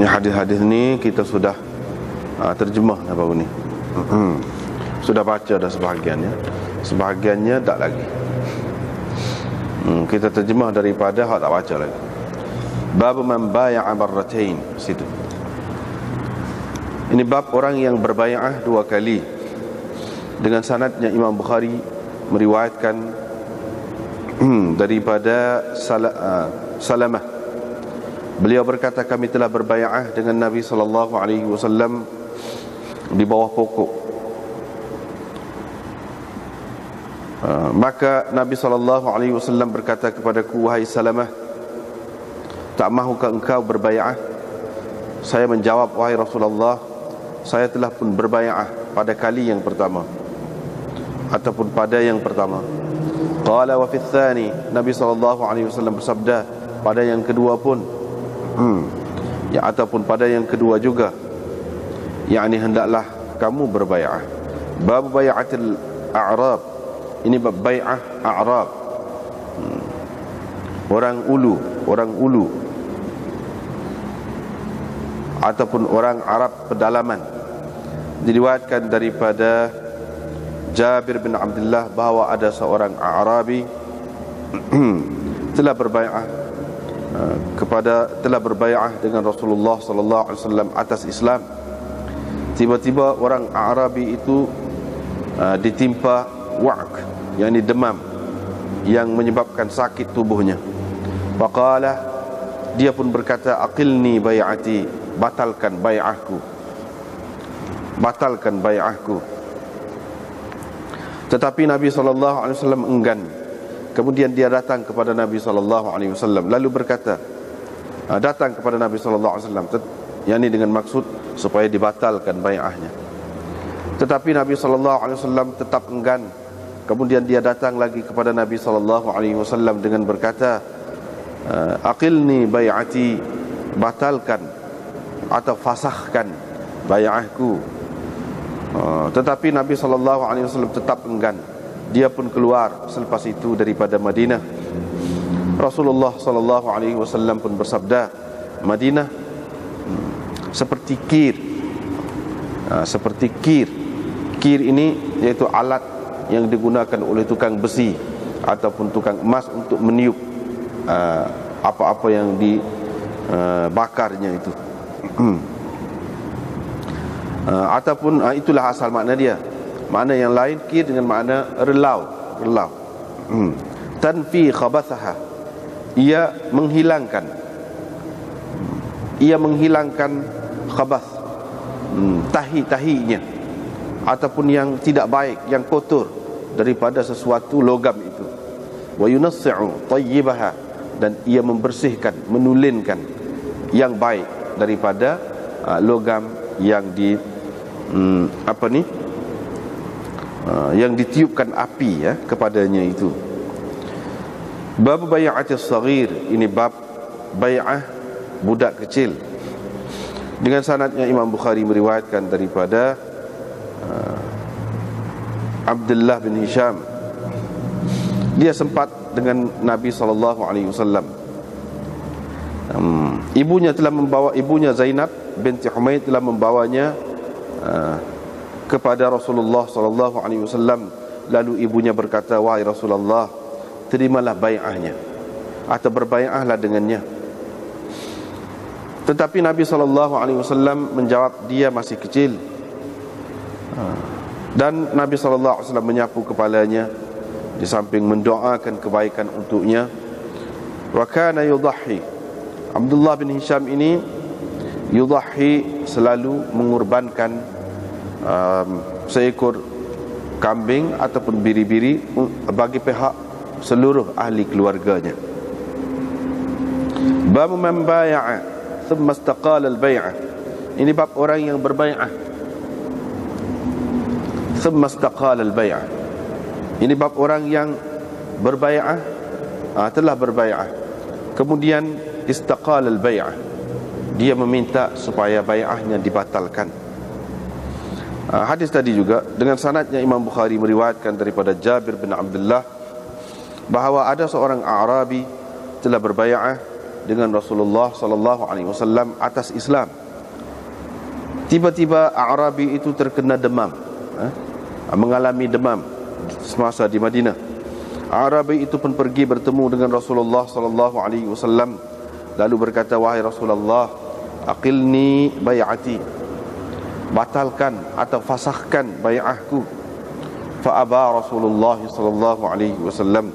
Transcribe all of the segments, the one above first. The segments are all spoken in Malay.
Hadis-hadis ni kita sudah terjemah dah baru ni. Sudah baca dah sebahagiannya. Sebahagiannya tak lagi. Kita terjemah daripada hak tak baca lagi. Bab man baya'a marratain, situ. Ini bab orang yang berbay'ah dua kali. Dengan sanadnya Imam Bukhari meriwayatkan daripada Salamah. Beliau berkata, kami telah berbay'ah dengan Nabi sallallahu alaihi wasallam di bawah pokok. Maka Nabi sallallahu alaihi wasallam berkata kepadaku, wahai Salamah, tak mahukah engkau berbay'ah? Saya menjawab, wahai Rasulullah, saya telah pun berbay'ah pada kali yang pertama, ataupun pada yang pertama. Qala wa fi tsani, Nabi sallallahu alaihi wasallam bersabda, pada yang kedua pun, ya, ataupun pada yang kedua juga, yakni hendaklah kamu berbay'ah. Bab bay'atil a'rab, ini bab bay'ah a'rab, orang ulu ataupun orang Arab pedalaman. Diriwayatkan daripada Jabir bin Abdullah bahawa ada seorang Arabi telah berbay'ah dengan Rasulullah sallallahu alaihi wasallam atas Islam. Tiba-tiba orang Arabi itu ditimpa wa'k, yakni demam yang menyebabkan sakit tubuhnya. Faqala, dia pun berkata, aqilni bay'ati, batalkan bay'ahku. Tetapi Nabi SAW enggan. Kemudian dia datang kepada Nabi SAW, lalu berkata, datang kepada Nabi SAW, yakni dengan maksud supaya dibatalkan bay'ahnya. Tetapi Nabi SAW tetap enggan. Kemudian dia datang lagi kepada Nabi SAW dengan berkata, aqilni bay'ati, batalkan atau fasahkan bay'ahku. Tetapi Nabi SAW tetap enggan. Dia pun keluar selepas itu daripada Madinah. Rasulullah SAW pun bersabda, Madinah seperti kir. Seperti kir. Kir ini iaitu alat yang digunakan oleh tukang besi ataupun tukang emas untuk meniup apa-apa yang dibakarnya itu. Ataupun itulah asal makna dia. Makna yang lain, kir dengan makna relau. Tanfi khabathaha, ia menghilangkan khabath, tahi-tahinya ataupun yang tidak baik, yang kotor daripada sesuatu logam itu. Wa yunassi'u tayyibaha, dan ia membersihkan, menulinkan yang baik daripada logam yang yang ditiupkan api kepadanya itu. Bab bay'atis saghir, ini bab bay'ah budak kecil. Dengan sanadnya Imam Bukhari meriwayatkan daripada Abdullah bin Hisham. Dia sempat dengan Nabi SAW. Ibunya Zainab binti Humaid telah membawanya kepada Rasulullah SAW. Lalu ibunya berkata, wahai Rasulullah, terimalah bay'ahnya atau berbay'ahlah dengannya. Tetapi Nabi SAW menjawab, dia masih kecil. Dan Nabi SAW menyapu kepalanya, di samping mendoakan kebaikan untuknya. Wa kana yudahhi, Abdullah bin Hisham ini yudahhi, selalu mengorbankan seekor kambing ataupun biri-biri bagi pihak seluruh ahli keluarganya. Bab man baya'a thumma istaqala al-bay'ah, ini bab orang yang berbay'ah thumma istaqala al-bay'ah. Ini bab orang yang berbay'ah, telah berbay'ah, kemudian istaqala al-bay'ah, dia meminta supaya bay'ahnya dibatalkan. Hadis tadi juga dengan sanadnya Imam Bukhari meriwayatkan daripada Jabir bin Abdullah bahawa ada seorang Arabi telah berbay'ah dengan Rasulullah sallallahu alaihi wasallam atas Islam. Tiba-tiba A'rabi itu terkena demam, mengalami demam semasa di Madinah. A'rabi itu pun pergi bertemu dengan Rasulullah sallallahu alaihi wasallam, lalu berkata, "Wahai Rasulullah, aqilni bai'ati." Batalkan atau fasahkan bai'ahku. Fa aba Rasulullah sallallahu alaihi wasallam.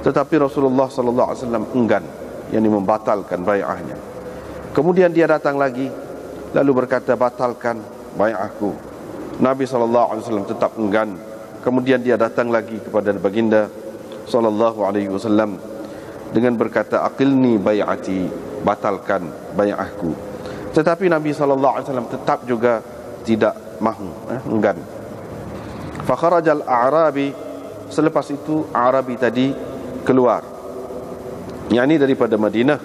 Tetapi Rasulullah sallallahu alaihi wasallam enggan, yakni membatalkan bai'ahnya. Kemudian dia datang lagi, lalu berkata, "Batalkan bai'ahku." Nabi sallallahu alaihi wasallam tetap enggan. Kemudian dia datang lagi kepada baginda sallallahu alaihi wasallam dengan berkata, "Aqilni bai'ati." Batalkan bai'ahku. Tetapi Nabi sallallahu alaihi wasallam tetap juga tidak mahu, enggan. Fa kharajal a'rabi, selepas itu A'rabi tadi keluar, yakni daripada Madinah,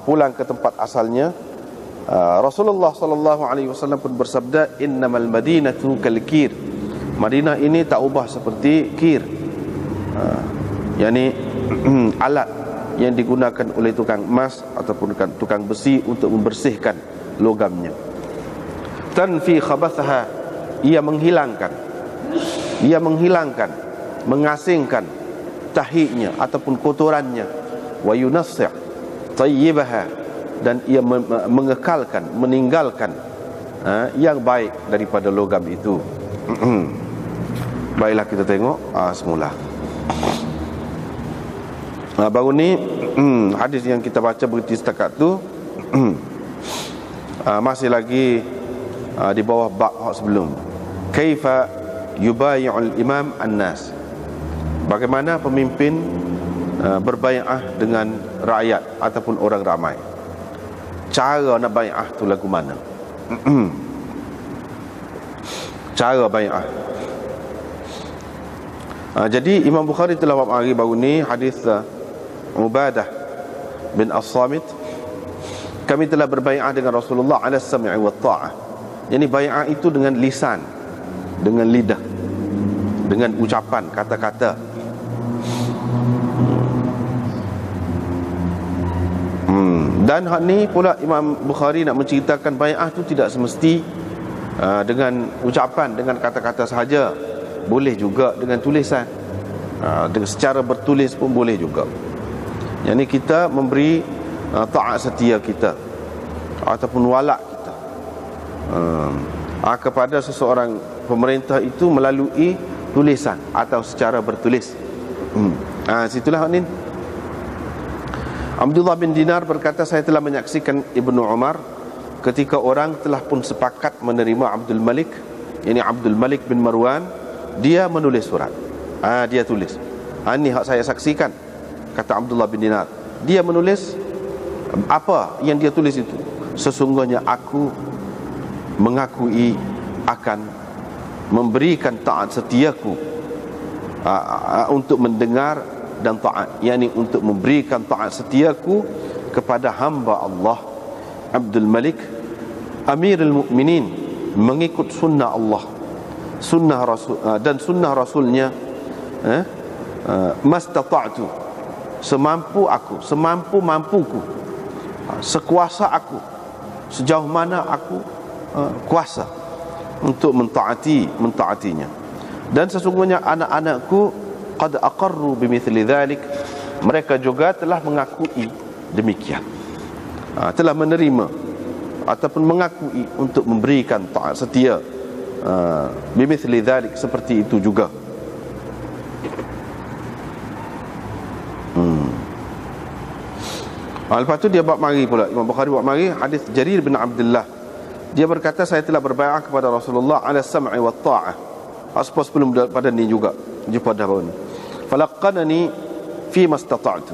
pulang ke tempat asalnya. Rasulullah sallallahu alaihi wasallam pun bersabda, "Innamal madinatu kal kir." Madinah ini tak ubah seperti kir, yakni alat yang digunakan oleh tukang emas ataupun tukang besi untuk membersihkan logamnya. Tanfi khabathaha, ia menghilangkan, mengasingkan tahiknya ataupun kotorannya. Wa yunassi' tayyibaha, dan ia mengekalkan, meninggalkan yang baik daripada logam itu. Baiklah, kita tengok semula. Baru ni hadis yang kita baca berhenti setakat tu masih lagi di bawah bab sebelum. Kaifa yubayi'ul imam an-nas, bagaimana pemimpin berbai'ah dengan rakyat ataupun orang ramai. Cara nak bai'ah tu lagu mana? Cara bai'ah. Jadi Imam Bukhari telah mari baru ni hadis Ubadah bin As-Samit, kami telah berbai'ah dengan Rasulullah ala sam'i wa ta'ah. Yani bai'ah itu dengan lisan, dengan lidah, dengan ucapan, kata-kata. Dan hal ni pula Imam Bukhari nak menceritakan bai'ah itu tidak semesti dengan ucapan, dengan kata-kata sahaja. Boleh juga dengan tulisan, dengan secara bertulis pun boleh juga. Yang ni kita memberi taat setia kita ataupun walak kita kepada seseorang pemerintah itu melalui tulisan atau secara bertulis. Situlah ni. Abdullah bin Dinar berkata, saya telah menyaksikan Ibnu Umar ketika orang telah pun sepakat menerima Abdul Malik, ini Abdul Malik bin Marwan, dia menulis surat. Dia tulis. Ini hak saya saksikan, kata Abdullah bin Dinar. Dia menulis apa yang dia tulis itu? Sesungguhnya aku mengakui akan memberikan taat setiaku untuk mendengar dan taat, yakni untuk memberikan taat setiaku kepada hamba Allah Abdul Malik Amirul Mukminin, mengikut sunnah Allah, sunnah Rasul dan sunnah Rasulnya, mastata'tu, semampu aku, semampu-mampuku, sekuasa aku, sejauh mana aku kuasa untuk mentaatinya. Dan sesungguhnya anak-anakku qad aqarru bimithli dhalik, mereka juga telah mengakui demikian, telah menerima ataupun mengakui untuk memberikan taat setia bimithli dhalik, seperti itu juga. Lepas tu dia buat mari pula, Imam Bukhari buat mari hadis Jarir bin Abdullah. Dia berkata, saya telah berbai'ah kepada Rasulullah ala sam'i wa ta'ah. Sebelum pada ni juga, jumpa dah baru ni. Falaqqanani fi mastata'tu.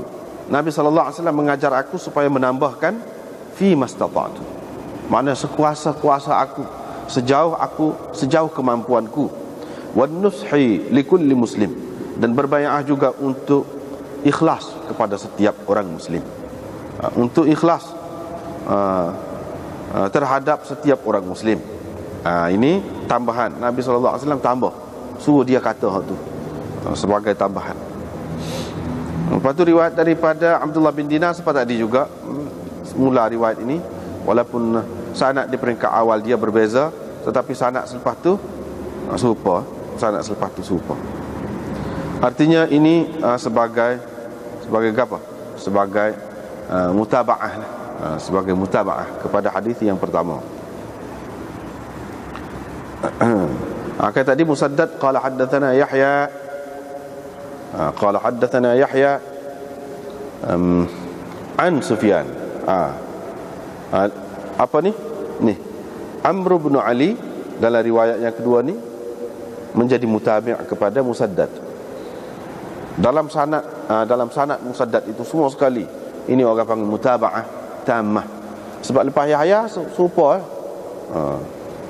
Nabi sallallahu alaihi wasallam mengajar aku supaya menambahkan fi mastata'tu. Makna sekuasa-kuasa aku, sejauh kemampuanku. Wan nushi likulli muslim, dan berbai'ah juga untuk ikhlas kepada setiap orang muslim. Untuk ikhlas terhadap setiap orang muslim. Ini tambahan Nabi sallallahu alaihi wasallam, tambah, suruh dia kata hak tu sebagai tambahan. Lepas tu riwayat daripada Abdullah bin Dinar sempat tadi juga, semula riwayat ini, walaupun sanad di peringkat awal dia berbeza, tetapi sanad selepas tu serupa. Sanad selepas tu serupa. Artinya ini sebagai apa? Sebagai mutaba'ah lah. Sebagai mutaba'ah kepada hadis yang pertama. Kata tadi Musaddad qala haddatsana Yahya, qala haddatsana Yahya an Sufyan. Apa ni? Ni Amr bin Ali dalam riwayat yang kedua ni menjadi mutabi' kepada Musaddad. Dalam sanad Musaddad itu semua sekali ini orang panggil mutaba'ah tammah. Sebab lepas Yahya serupa.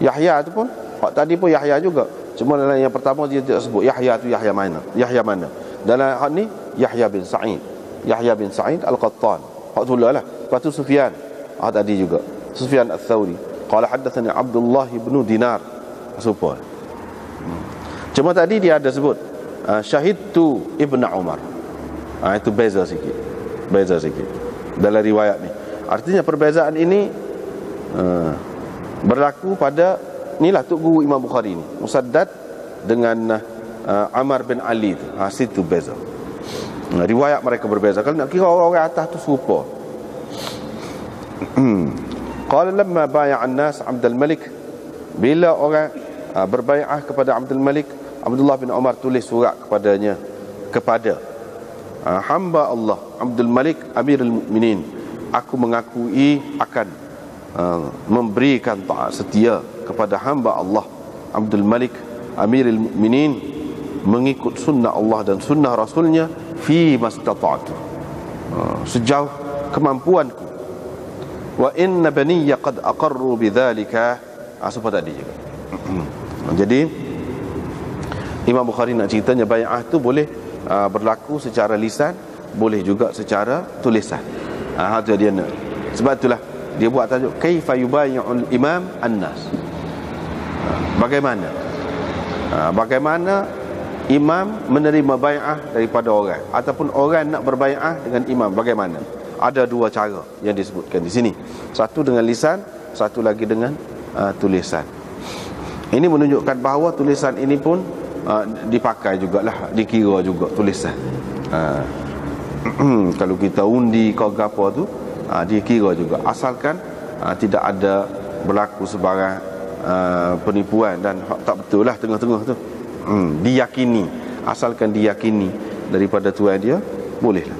Yahya tu pun tadi pun Yahya juga. Cuma dalam yang pertama dia tidak sebut Yahya tu Yahya mana. Yahya mana? Dalam hak ni Yahya bin Sa'id. Yahya bin Sa'id Al-Qattan. Hak tu lah. Lepas tu Sufyan. Tadi juga Sufyan Ats-Tsauri. Qala haddatsani Abdullah bin Dinar. Serupa. Cuma tadi dia ada sebut syahidtu Ibnu Umar. Itu beza sikit. Beza sikit dalam riwayat ni. Artinya perbezaan ini berlaku pada inilah tok guru Imam Bukhari ni, Musaddad dengan Amr bin Ali tu. Situ beza. Riwayat mereka berbeza. Kalau nak kira orang-orang atas tu serupa. Qala lamma bai'a an-nas Abdul Malik, bila orang berbai'ah kepada Abdul Malik, Abdullah bin Umar tulis surat kepadanya, kepada hamba Allah Abdul Malik Amirul Mukminin, aku mengakui akan memberikan taat setia kepada hamba Allah Abdul Malik Amirul Mukminin, mengikut sunnah Allah dan sunnah Rasulnya, fi mastata'tu, sejauh kemampuanku. Wa inna baniyya qad aqarru bidzalika. Seperti tadi juga. Jadi Imam Bukhari nak ceritanya bai'ah tu boleh berlaku secara lisan, boleh juga secara tulisan. Itu dia nak. Sebab itulah dia buat tajuk kaifa yubayyi'ul imam an-nas. Bagaimana bagaimana imam menerima bai'ah daripada orang, ataupun orang nak berbai'ah dengan imam, bagaimana? Ada dua cara yang disebutkan di sini. Satu dengan lisan, satu lagi dengan tulisan. Ini menunjukkan bahawa tulisan ini pun dipakai jugalah, dikira juga tulisan. Kalau kita undi kau apa tu, dikira juga, asalkan tidak ada berlaku sebarang penipuan dan tak betul lah tengah-tengah tu. Diyakini, asalkan diyakini daripada tuan dia, bolehlah.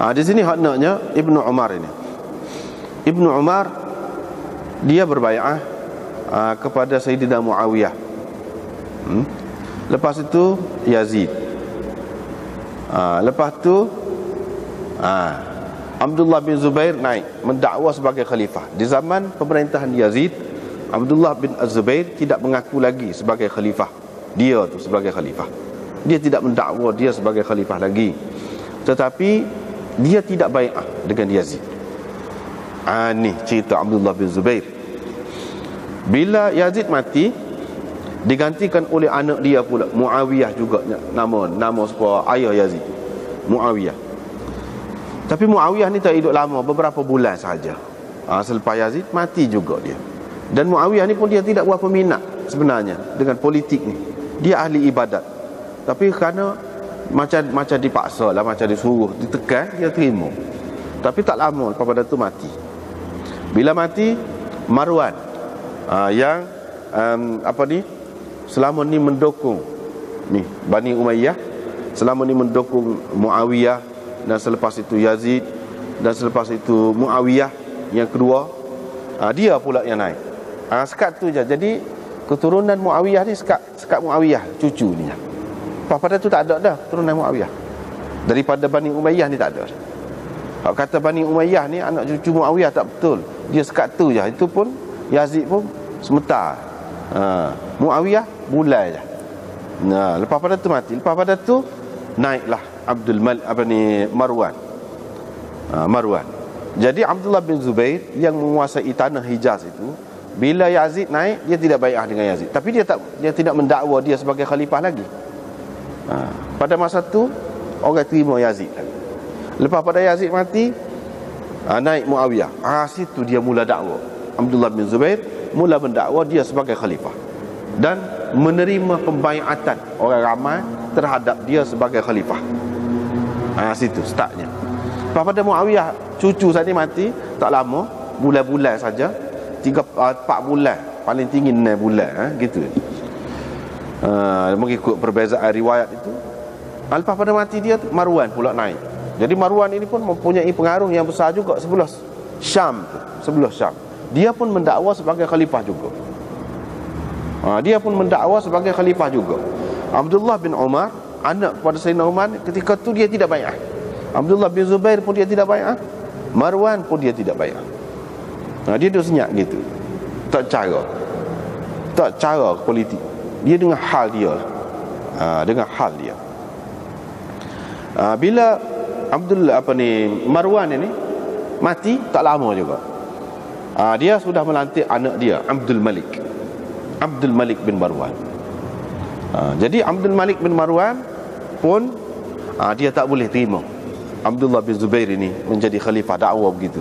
Di sini haknya Ibnu Umar ini. Ibnu Umar dia berbai'ah kepada Sayyidina Muawiyah. Lepas itu Yazid. Lepas tu Abdullah bin Zubair naik mendakwa sebagai khalifah. Di zaman pemerintahan Yazid, Abdullah bin Az-Zubair tidak mengaku lagi sebagai khalifah. Dia tu sebagai khalifah. Dia tidak mendakwa dia sebagai khalifah lagi. Tetapi dia tidak bai'ah dengan Yazid. Ni cerita Abdullah bin Zubair. Bila Yazid mati, digantikan oleh anak dia pula, Muawiyah juga nama sepuluh ayah Yazid, Muawiyah. Tapi Muawiyah ni tak hidup lama, beberapa bulan saja. Selepas Yazid mati juga dia. Dan Muawiyah ni pun dia tidak berapa minat sebenarnya dengan politik ni. Dia ahli ibadat, tapi kerana macam dipaksa lah, macam disuruh, ditekan, dia terima. Tapi tak lama lepas pada tu mati. Bila mati, Marwan yang selama ni mendukung ni Bani Umayyah, selama ni mendukung Muawiyah, dan selepas itu Yazid, dan selepas itu Muawiyah yang kedua, dia pula yang naik. Sekat tu je. Jadi keturunan Muawiyah ni sekat Muawiyah, cucu ni. Pada tu tak ada dah keturunan Muawiyah. Daripada Bani Umayyah ni tak ada. Kalau kata Bani Umayyah ni anak cucu Muawiyah, tak betul. Dia sekat tu je. Itu pun Yazid pun sementar. Muawiyah bulai je. Lepas pada tu mati. Lepas pada tu naiklah Marwan. Marwan. Jadi Abdullah bin Zubair yang menguasai tanah Hijaz itu, bila Yazid naik, dia tidak bai'ah dengan Yazid. Tapi dia tidak mendakwa dia sebagai khalifah lagi. Pada masa tu orang terima Yazid. Lepas pada Yazid mati, naik Muawiyah. Situ dia mula dakwa. Abdullah bin Zubair mula mendakwa dia sebagai khalifah dan menerima pembaiatan orang ramai terhadap dia sebagai khalifah. Situ startnya. Lepas pada Muawiyah cucu saja mati, tak lama, bulan-bulan saja, 4 bulan, paling tinggi 6 bulan, gitu. Mengikut perbezaan riwayat itu. Lepas pada mati dia, Marwan pula naik. Jadi Marwan ini pun mempunyai pengaruh yang besar juga sebelah Syam. Dia pun mendakwa sebagai khalifah juga. Abdullah bin Umar, anak kepada Sayyidina Umar, ketika tu dia tidak bai'ah. Abdullah bin Zubair pun dia tidak bai'ah. Marwan pun dia tidak bai'ah. Dia duduk senyap gitu. Tak cara politik. Dia dengan hal dia. Bila Marwan ini mati, tak lama juga, dia sudah melantik anak dia, Abdul Malik bin Marwan. Jadi Abdul Malik bin Marwan pun dia tak boleh terima Abdullah bin Zubair ini menjadi khalifah, dakwa begitu.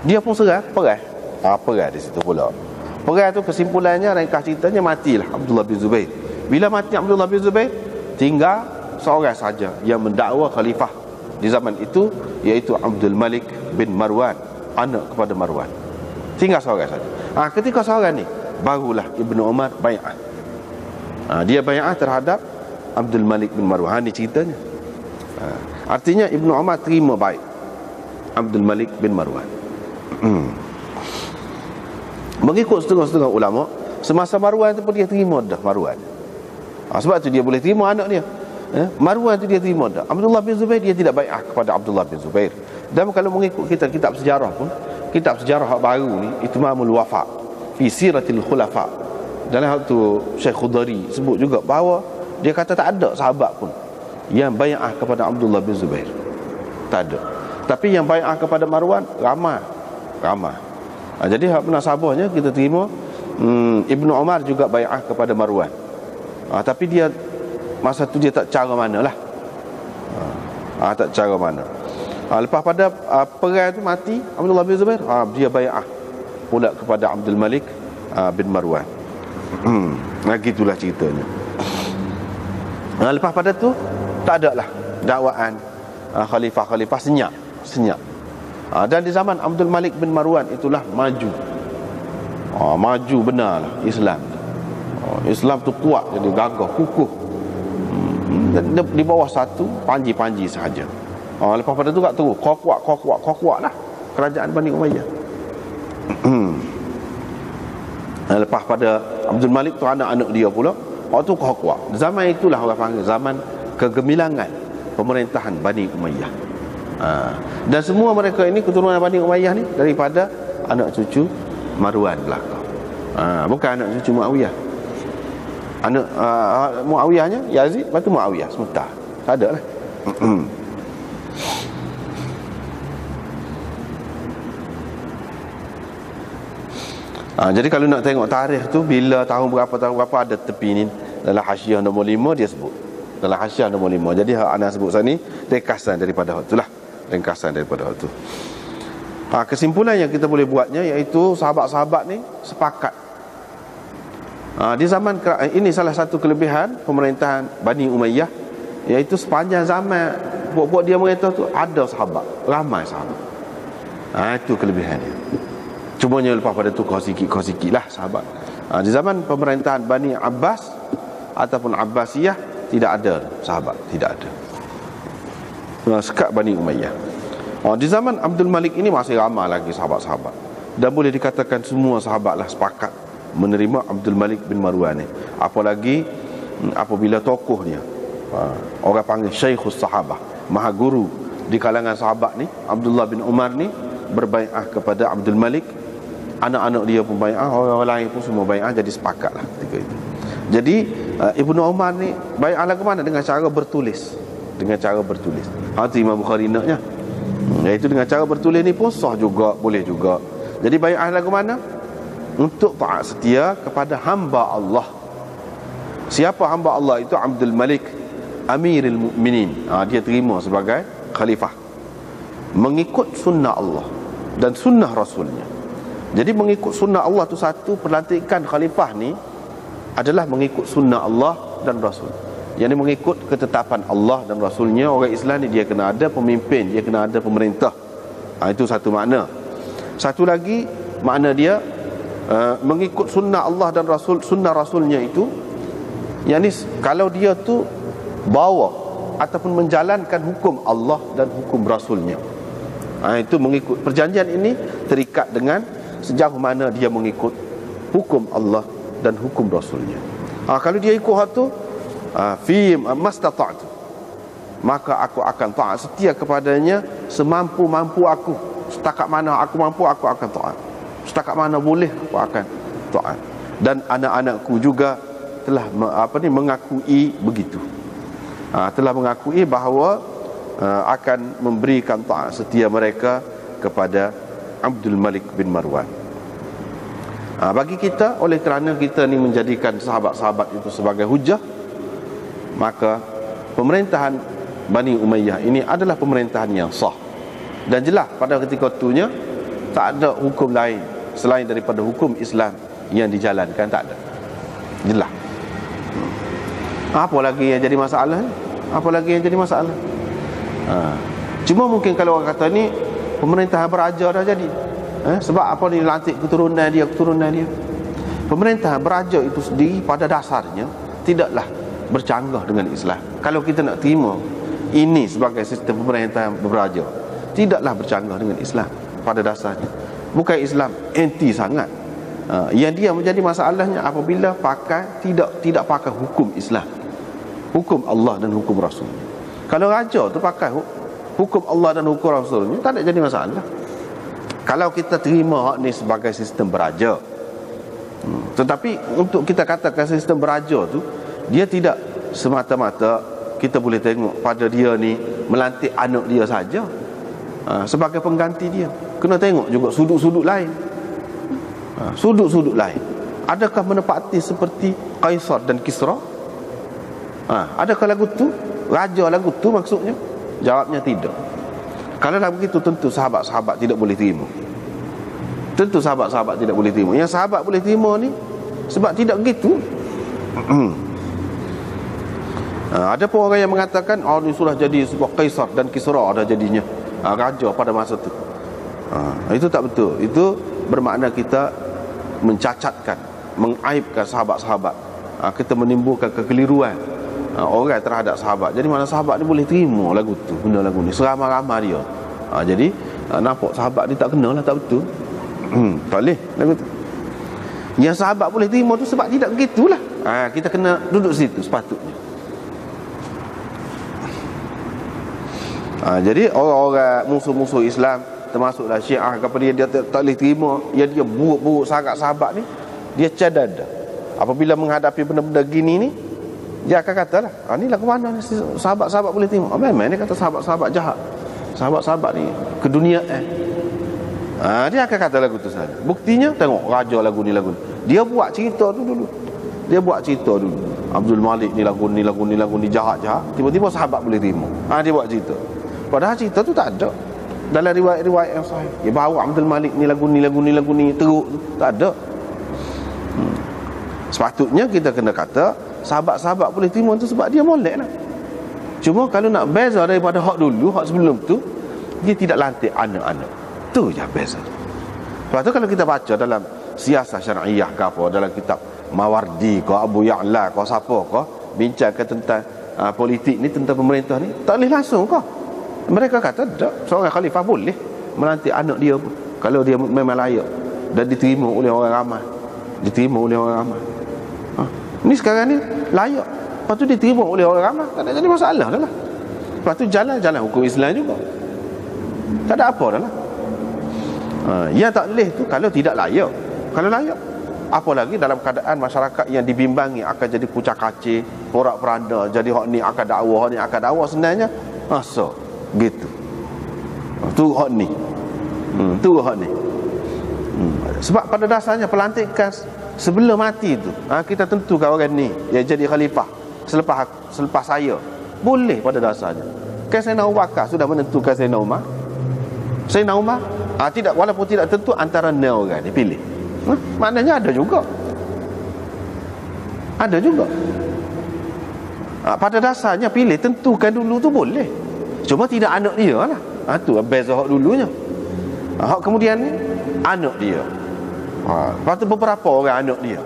Dia pun perang di situ pula. Perang tu kesimpulannya, ringkas ceritanya, matilah Abdullah bin Zubair. Bila mati Abdullah bin Zubair, tinggal seorang saja yang mendakwa khalifah di zaman itu, iaitu Abdul Malik bin Marwan, anak kepada Marwan. Tinggal seorang saja. Ketika seorang ni, barulah Ibnu Umar bai'ah. Dia bai'ah terhadap Abdul Malik bin Marwan. Ni ceritanya. Artinya Ibnu Umar terima baik Abdul Malik bin Marwan. Mengikut setengah-setengah ulama, semasa Marwan tu pun dia terima dah Marwan. Sebab tu dia boleh terima anak dia. Marwan tu dia terima dah. Abdullah bin Zubair dia tidak bai'ah kepada Abdullah bin Zubair. Dan kalau mengikut kita kitab sejarah pun, kitab sejarah baru ni, Itmamul Wafa fi Siratil Khulafa, dalam hal tu Syekh Khudari sebut juga bahawa dia kata tak ada sahabat pun yang bai'ah kepada Abdullah bin Zubair. Tak ada. Tapi yang bai'ah kepada Marwan ramai. Jadi hak munasabahnya kita terima, Ibnu Umar juga bai'ah kepada Marwan. Tapi dia masa tu dia tak cara manalah. Tak cara mana. Lepas pada perang tu mati Abdullah bin Zubair, dia bai'ah pula kepada Abdul Malik bin Marwan. Gitulah ceritanya. Lepas pada tu tak ada lah dakwaan khalifah senyap. Dan di zaman Abdul Malik bin Marwan itulah maju benarlah Islam. Islam tu kuat, jadi gagah, kukuh. Di bawah satu panji-panji sahaja. Lepas pada tu kat terus kuat lah kerajaan Bani Umayyah. Lepas pada Abdul Malik tu anak-anak dia pula, waktu kuat. Zaman itulah orang panggil zaman kegemilangan pemerintahan Bani Umayyah. Dan semua mereka ini keturunan Bani Umayyah ni daripada anak cucu Marwan belaka. Bukan anak cucu Muawiyah. Anak Muawiyahnya Yazid, lepas tu Muawiyah sementara. Tak ada lah. Jadi kalau nak tengok tarikh tu, bila tahun berapa ada tepi ni dalam Hasyiah nombor 5 dia sebut. Dalam Hasyiah nombor 5. Jadi hak ana sebut sini ringkasan daripada hak itulah. Kesimpulan yang kita boleh buatnya iaitu sahabat-sahabat ni sepakat. Di zaman ini salah satu kelebihan pemerintahan Bani Umayyah, iaitu sepanjang zaman buat dia merintah tu ada sahabat, ramai sahabat. Itu kelebihannya. Cumanya lepas pada tu kau sikit lah sahabat. Di zaman pemerintahan Bani Abbas ataupun Abbasiyah tidak ada sahabat, tidak ada. Sekat Bani Umayyah. Di zaman Abdul Malik ini masih ramai lagi sahabat-sahabat. Dan boleh dikatakan semua sahabatlah sepakat menerima Abdul Malik bin Marwan ni. Apalagi apabila tokohnya, orang panggil Syekhus Sahabah, maha guru di kalangan sahabat ni, Abdullah bin Umar ni berbai'ah kepada Abdul Malik. Anak-anak dia pun bai'ah, orang lain pun semua bai'ah, jadi sepakatlah ketika itu. Jadi Ibnu Umar ni bai'ah lagu mana? Dengan cara bertulis. Itu Imam Bukhari naknya. Iaitu dengan cara bertulis ni pun sah juga, boleh juga. Jadi bai'ah lagu mana? Untuk taat setia kepada hamba Allah. Siapa hamba Allah itu? Abdul Malik Amirul Mukminin. Dia terima sebagai khalifah, mengikut sunnah Allah dan sunnah Rasulnya. Jadi mengikut sunnah Allah tu satu, pelantikan khalifah ni adalah mengikut sunnah Allah dan Rasul. Yang ni mengikut ketetapan Allah dan Rasulnya. Orang Islam ni dia kena ada pemimpin, dia kena ada pemerintah. Itu satu makna. Satu lagi makna dia mengikut sunnah Allah dan Rasul, sunnah Rasulnya itu, yang ni kalau dia tu bawa ataupun menjalankan hukum Allah dan hukum Rasulnya. Itu mengikut. Perjanjian ini terikat dengan sejauh mana dia mengikut hukum Allah dan hukum Rasulnya. Kalau dia ikut hak tu, fi mastata'tu, maka aku akan taat setia kepadanya semampu-mampu aku. Setakat mana aku mampu, aku akan taat. Setakat mana boleh, aku akan taat. Dan anak-anakku juga telah mengakui begitu. Telah mengakui bahawa akan memberikan taat setia mereka kepada Abdul Malik bin Marwan. Bagi kita, oleh kerana kita ni menjadikan sahabat-sahabat itu sebagai hujah, maka pemerintahan Bani Umayyah ini adalah pemerintahan yang sah. Dan jelas pada ketika itunya tak ada hukum lain selain daripada hukum Islam yang dijalankan, tak ada. Jelas. Apa lagi yang jadi masalah ni? Apa lagi yang jadi masalah? Cuma mungkin kalau orang kata ni pemerintahan beraja dah jadi. Sebab apa ni, lantik keturunan dia. Pemerintahan beraja itu sendiri pada dasarnya tidaklah bercanggah dengan Islam. Kalau kita nak terima ini sebagai sistem pemerintahan beraja, tidaklah bercanggah dengan Islam pada dasarnya. Bukan Islam anti sangat. Yang dia menjadi masalahnya apabila tidak pakai hukum Islam, hukum Allah dan hukum Rasul. Kalau raja tu pakai hukum Allah dan hukum Rasulnya, tak ada jadi masalah. Kalau kita terima hak ni sebagai sistem beraja. Tetapi untuk kita katakan sistem beraja tu, dia tidak semata-mata kita boleh tengok pada dia ni melantik anak dia saja sebagai pengganti dia. Kena tengok juga sudut-sudut lain. Sudut-sudut lain. Adakah menepati seperti Kaisar dan Kisra? Adakah lagu tu raja lagu tu maksudnya? Jawabnya tidak. Kalau dah begitu, tentu sahabat-sahabat tidak boleh terima. Tentu sahabat-sahabat tidak boleh terima. Yang sahabat boleh terima ni sebab tidak begitu. Ada pun orang yang mengatakan ni sudah jadi sebuah Kaisar dan Kisra dah jadinya raja pada masa itu. Itu tak betul. Itu bermakna kita mencacatkan, mengaibkan sahabat-sahabat. Kita menimbulkan kekeliruan orang terhadap sahabat. Jadi mana sahabat ni boleh terima lagu tu, benda lagu ni seramai-ramai dia. Jadi nampak sahabat ni tak kenal lah, tak betul. Tak boleh lagu tu. Yang sahabat boleh terima tu sebab tidak begitulah. Kita kena duduk situ sepatutnya. Jadi orang-orang musuh-musuh Islam, termasuklah Syiah, kepada dia tak boleh terima yang dia buruk-buruk sangat sahabat ni, dia cadada. Apabila menghadapi benda-benda gini ni, dia akan katalah, ni lagu mana ni sahabat-sahabat boleh terima. Memang dia kata sahabat-sahabat jahat, sahabat-sahabat ni keduniaan. Dia akan kata lagu tu saja. Buktinya tengok raja lagu ni. Dia buat cerita tu dulu. Abdul Malik ni lagu ni jahat-jahat. Tiba-tiba sahabat boleh terima. Dia buat cerita. Padahal cerita tu tak ada dalam riwayat-riwayat yang sahih. Dia bawa Abdul Malik ni lagu ni teruk tu tak ada. Sepatutnya kita kena kata sahabat-sahabat boleh terima tu sebab dia molek lah. Cuma kalau nak beza daripada hak dulu, hak sebelum tu, dia tidak lantik anak-anak. Tu je beza. Sebab tu kalau kita baca dalam Siasah Syar'iyah ke apa, dalam kitab Mawardi ke Abu Ya'la ke siapa ke, bincangkan tentang politik ni, tentang pemerintah ni, tak boleh langsung ke. Mereka kata tak, seorang khalifah boleh melantik anak dia pun kalau dia memang layak dan diterima oleh orang ramai. Ni sekarang ni layak, lepas tu diterima oleh orang ramai, tak ada jadi masalah dah lah. Lepas tu jalan hukum Islam juga, tak ada apa dah lah. Yang tak boleh tu kalau tidak layak. Kalau layak, apalagi dalam keadaan masyarakat yang dibimbangi akan jadi kucak kacir, porak-peranda, jadi hak ni akan dakwa, sebenarnya gitu. Tu hak ni. Sebab pada dasarnya pelantikan sebelum mati tu, kita tentukan orang ni yang jadi khalifah selepas saya boleh pada dasarnya. Kan Sayyidina Abu Bakar sudah menentukan Sayyidina Umar. Sayyidina Umar tidak, walaupun tidak tentu antara dua orang ni pilih. Maknanya ada juga. Ada juga. Pada dasarnya pilih, tentukan dulu tu boleh. Cuma tidak anak dia lah. Tu beza hak dulunya. Hak kemudian ni anak dia. Lepas tu beberapa orang anak dia.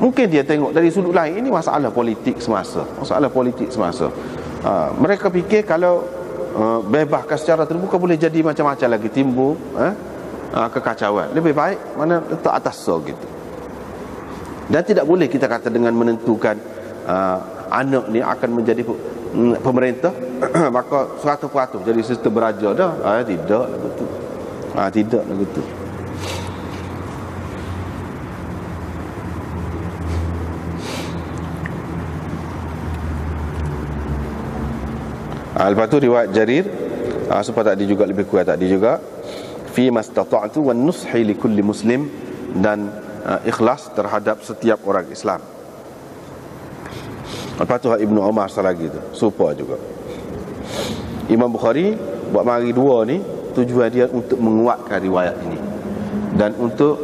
Mungkin dia tengok dari sudut lain, ini masalah politik semasa. Masalah politik semasa. Mereka fikir kalau bebaskan secara terbuka boleh jadi macam-macam lagi timbul kekacauan. Lebih baik mana letak atas gitu. Dan tidak boleh kita kata dengan menentukan anak ni akan menjadi pemerintah maka 100% jadi sistem beraja dah. Tidak betul. Tidak begitu. Lepas tu riwayat Jarir supaya tadi juga lebih kuat tadi juga fi mastata'tu wan nushi li kulli muslim, dan ikhlas terhadap setiap orang Islam. Lepas tu Ibnu Umar lagi tu serupa juga. Imam Bukhari buat mari dua ni tujuan dia untuk menguatkan riwayat ini, dan untuk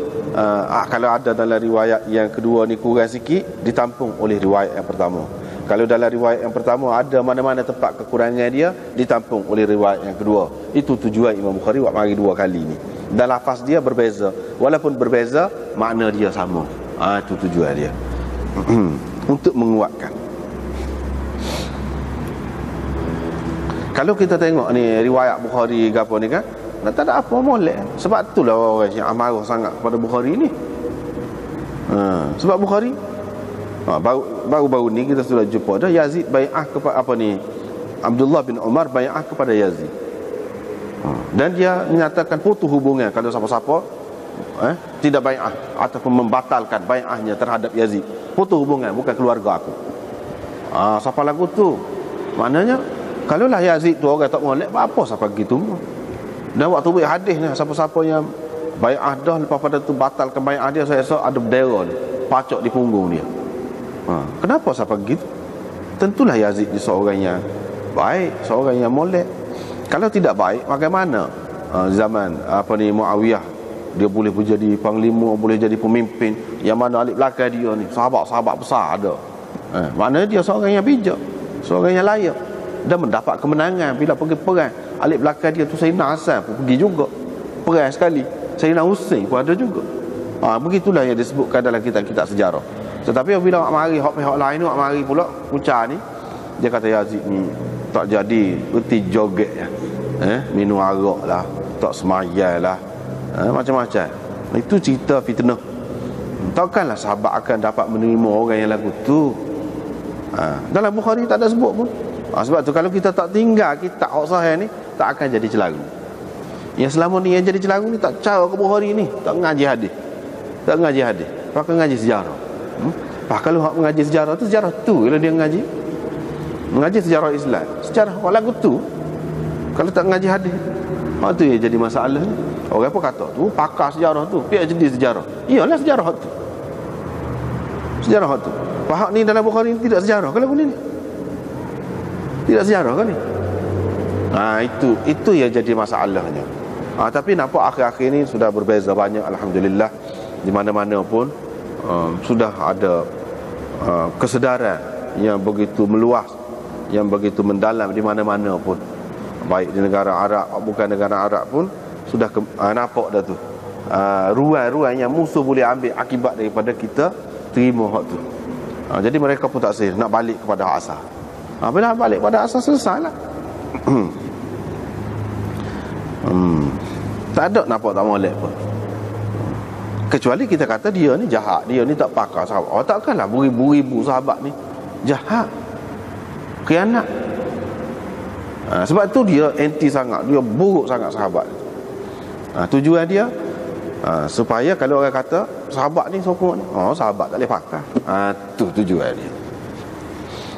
kalau ada dalam riwayat yang kedua ni kurang sikit ditampung oleh riwayat yang pertama. Kalau dalam riwayat yang pertama ada mana-mana tempat kekurangan dia, ditampung oleh riwayat yang kedua. Itu tujuan Imam Bukhari buat mari dua kali ni. Dan lafaz dia berbeza, walaupun berbeza makna dia sama. Itu tujuan dia. Untuk menguatkan. Kalau kita tengok ni riwayat Bukhari ke apa ni kan, tak ada apa molek. Sebab itulah orang yang marah sangat kepada Bukhari ni. Sebab Bukhari baru-baru ni kita sudah jumpa dah Yazid bai'ah kepada apa ni, Abdullah bin Umar bai'ah kepada Yazid. Dan dia menyatakan putus hubungan kalau siapa-siapa tidak bai'ah ataupun membatalkan bai'ahnya terhadap Yazid. Putus hubungan, bukan keluarga aku. Siapa lagu tu? Maknanya kalaulah Yazid tu orang tak molek, apa siapa gitu. Dan waktu buat hadis ni, siapa-siapa yang bai'ah dah lepas pada tu batalkan bai'ah dia, saya esok ada bendera pacok di punggung dia. Kenapa siapa gitu? Tentulah Yazid ni seorang yang baik, seorang yang molek. Kalau tidak baik, bagaimana zaman Muawiyah dia boleh menjadi panglima, boleh jadi pemimpin, yang mana alik belakang dia ni sahabat-sahabat besar ada. Maknanya dia seorang yang bijak, seorang yang layak, dan mendapat kemenangan bila pergi perang. Alik belakang dia tu Sayyidina Hasan pun pergi juga perang sekali, Sayyidina Husain pun ada juga. Begitulah yang disebutkan dalam kitab-kitab sejarah. Tetapi bila mak mari pihak lain mak mari pula ucar ni, dia kata Yazid ni tak jadi erti joget minum arak lah, tak semayal lah, macam-macam. Itu cerita fitnah. Takkanlah sahabat akan dapat menerima orang yang lagu tu. Dalam Bukhari tak ada sebut pun. Sebab tu kalau kita tak tinggal kitab sahih ni, tak akan jadi celaru. Yang selama ni yang jadi celaru ni tak cara ke Bukhari ni, tak ngaji hadis. Tak ngaji hadis, pakai ngaji sejarah. Kalau hak mengaji sejarah tu kalau dia mengaji sejarah Islam, sejarah lagu tu. Kalau tak mengaji hadis, tu yang jadi masalah ni. Orang apa kata tu pakar sejarah tu, PhD sejarah. Iyalah sejarah tu. Sejarah tu. Hak ni dalam Bukhari ni tidak sejarah kalau ni. Tidak sejarah kan ni. Itu yang jadi masalahnya. Tapi nampak akhir-akhir ni sudah berbeza banyak, alhamdulillah. Di mana-mana pun sudah ada kesedaran yang begitu meluas, yang begitu mendalam di mana-mana pun. Baik di negara Arab, bukan negara Arab pun sudah nampak dah tu. Ruang-ruang yang musuh boleh ambil akibat daripada kita terima hak tu. Jadi mereka pun tak nak balik kepada asal. Bila balik pada asal selesailah. Tak ada nampak tak molek pun. Kecuali kita kata dia ni jahat, dia ni tak pakar sahabat. Takkanlah beribu-ribu sahabat ni jahat, khianat. Sebab tu dia anti sangat, dia buruk sangat sahabat. Tujuan dia supaya kalau orang kata sahabat ni sokong ni, sahabat tak boleh pakar. Tu tujuan dia.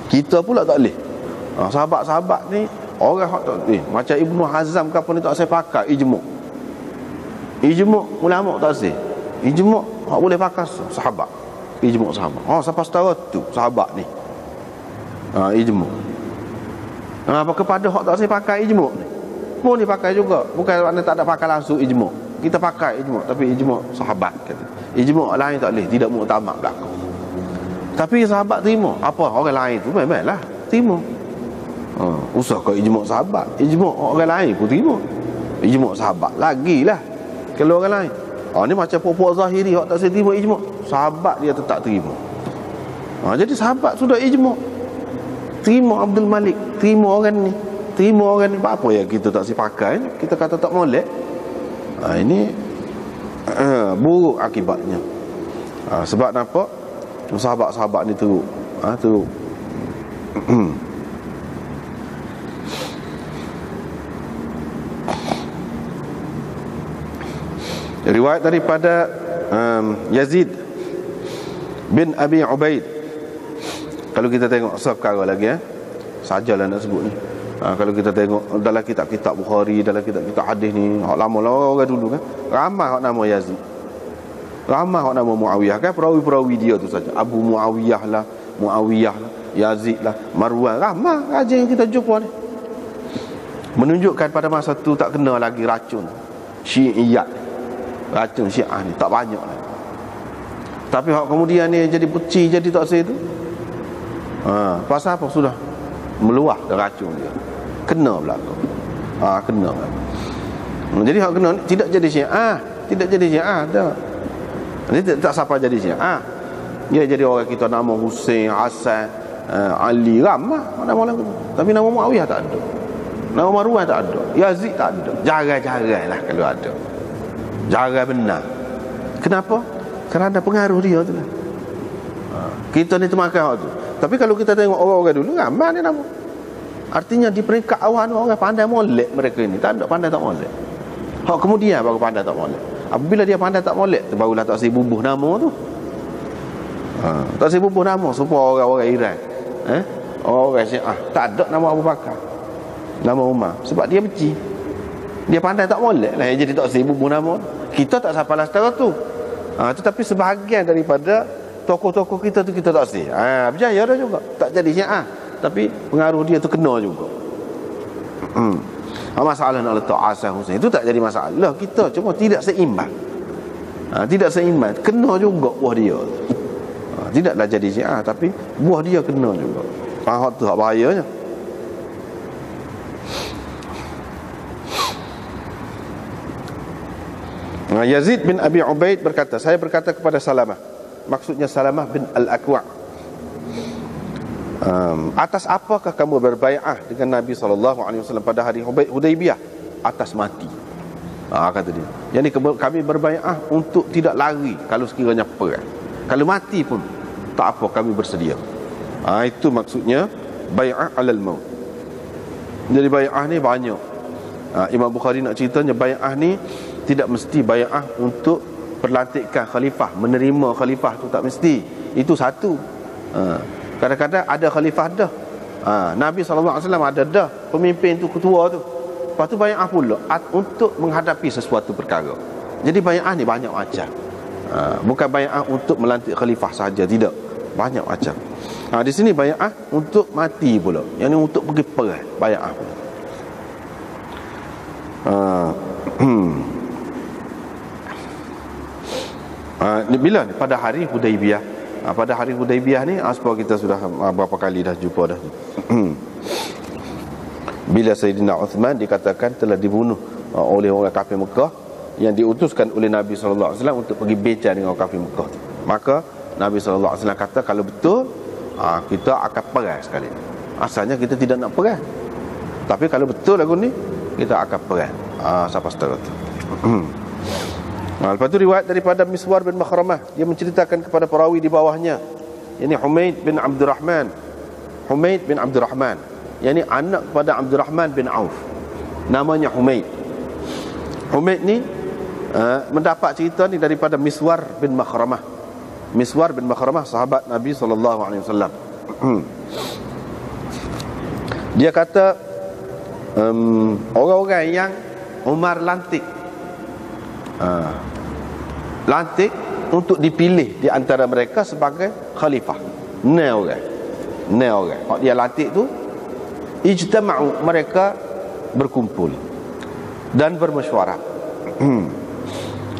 Kita pula tak boleh. Sahabat-sahabat ni orang hak tak macam Ibnu Hazm ke apa ni tak saya pakar ijma'. Ijma' ulama tak saya. Ijma' hak boleh pakai sahabat. Ijma' sahabat. Siapa setara tu sahabat ni. Ijma'. Apa kepada hak tak saya pakai ijma' ni. Mu ni pakai juga. Bukan makna tak ada pakai langsung ijma'. Kita pakai ijma', tapi ijma' sahabat kata. Ijma' lain tak boleh, tidak muktamad belaka. Tapi sahabat terima. Apa orang lain tu memanglah terima. Usah kau ijma' sahabat. Ijma' orang lain pun terima. Ijma' sahabat lagilah kalau orang lain. Ni macam puak-puak zahiri hak tak saya terima ijma'. Sahabat dia tetap terima. Jadi sahabat sudah ijma'. Terima Abdul Malik, terima orang ni, terima orang ni. Apa yang kita tak pakai, kita kata tak molek. Ini buruk akibatnya. Sebab nampak sahabat-sahabat ni teruk. Teruk. Riwayat daripada Yazid bin Abi Ubaid. Kalau kita tengok perkara lagi sajalah nak sebut ni. Kalau kita tengok dalam kitab-kitab Bukhari, dalam kitab-kitab hadis ni, hak lama-lama orang dulu kan, ramai hak nama Yazid, ramai hak nama Muawiyah kan, perawi-perawi dia tu saja. Abu Muawiyah lah, Yazid lah, Marwan, ramai raja yang kita jumpa ni. Menunjukkan pada masa tu tak kena lagi racun Syiiyat, racun Syiah ni tak banyak lah. Tapi hak kemudian ni jadi peci, jadi tak sah tu. Pasal apa? Sudah meluah dah racun dia. Kena belaka. Kena. Jadi hak kena tidak jadi Syiah, tidak jadi Syiah dah. Ini tak siapa jadi Syiah. Dia jadi orang kita nama Husain, Hasan, Ali, ramah nama lagu. Tapi nama Muawiyah tak ada. Nama Marwan tak ada. Yazid tak ada. Jarang-jarang lah kalau ada. Jarang benar. Kenapa? Kerana pengaruh dia tu lah. Kita ni termakan hak tu. Tapi kalau kita tengok orang-orang dulu, ramai ni nama. Artinya di peringkat awal orang pandai molek mereka ni. Tak ada pandai tak molek. Hak kemudian baru pandai tak molek. Apabila dia pandai tak molek, barulah tak si bubuh nama tu. Tak si bubuh nama supaya orang-orang Iran. Orang Syiah tak ada nama Abu Bakar, nama Umar, sebab dia benci. Dia pandai tak molek lah, jadi tak si bubuh nama. Kita tak sapalah setara tu. Tetapi sebahagian daripada tokoh-tokoh kita tu kita tak sih. Berjaya dah juga. Tak jadi Syiah, tapi pengaruh dia tu kena juga. Masalah nak letak Hasan Husain itu tak jadi masalah. Kita cuma tidak seimbang. Tidak seimbang, kena juga buah dia. Tidaklah jadi Syiah, tapi buah dia kena juga. Hak tu hak bahayanya. Yazid bin Abi Ubaid berkata, saya berkata kepada Salamah, maksudnya Salamah bin Al-Akwa', atas apakah kamu berbai'ah dengan Nabi SAW pada hari Hudaybiyah? Atas mati. Kata dia, jadi kami berbai'ah untuk tidak lari kalau sekiranya perang. Kalau mati pun tak apa, kami bersedia. Itu maksudnya bai'ah alal maut. Jadi bai'ah ni banyak. Imam Bukhari nak ceritanya bai'ah ni tidak mesti bai'ah untuk perlantikan khalifah, menerima khalifah tu tak mesti. Itu satu. Kadang-kadang ada khalifah dah. Nabi SAW ada dah, pemimpin tu, ketua tu. Lepas tu bai'ah pula untuk menghadapi sesuatu perkara. Jadi bai'ah ni banyak macam. Bukan bai'ah untuk melantik khalifah saja, tidak. Banyak macam. Di sini bai'ah untuk mati pula. Yang ni untuk pergi perang, bai'ah pula. Bila ni? Pada hari Hudaybiyah. Pada hari Hudaybiyah ni sebab kita sudah berapa kali dah jumpa dah. Bila Sayyidina Uthman dikatakan telah dibunuh oleh orang kafir Mekah, yang diutuskan oleh Nabi SAW untuk pergi beca dengan orang kafir Mekah tu. Maka Nabi SAW kata, kalau betul kita akan perang sekali. Asalnya kita tidak nak perang, tapi kalau betul lagu ni kita akan perang. Siapa setara tu. Lepas tu riwayat daripada Miswar bin Makhramah, dia menceritakan kepada perawi di bawahnya, ini Humaid bin Abdurrahman. Humaid bin Abdurrahman, yang ni anak kepada Abdurrahman bin Auf, namanya Humaid. Humaid ni mendapat cerita ni daripada Miswar bin Makhramah. Miswar bin Makhramah sahabat Nabi SAW. Dia kata orang-orang yang Umar lantik untuk dipilih di antara mereka sebagai khalifah. Ni orang hak dia lantik tu ijtama'u, mereka berkumpul dan bermesyuarat.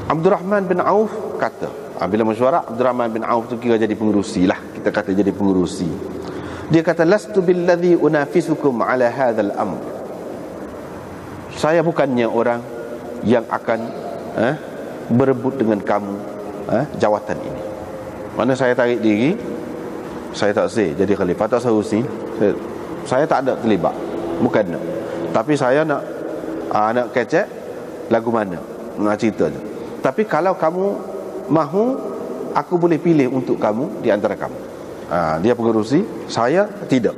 Abdurrahman bin Auf kata, bila mesyuarat, Abdurrahman bin Auf tu kira jadi pengerusi lah, kita kata jadi pengerusi. Dia kata, lastu billadhi unafisukum ala hadzal amr. Saya bukannya orang yang akan berebut dengan kamu jawatan ini. Mana saya tarik diri, saya tak say jadi khalifah, tak seharusnya. Saya tak ada terlibat, bukan nak. Tapi saya nak kecek lagu mana, nak cerita je. Tapi kalau kamu mahu, aku boleh pilih untuk kamu di antara kamu. Dia pengerusi, saya tidak.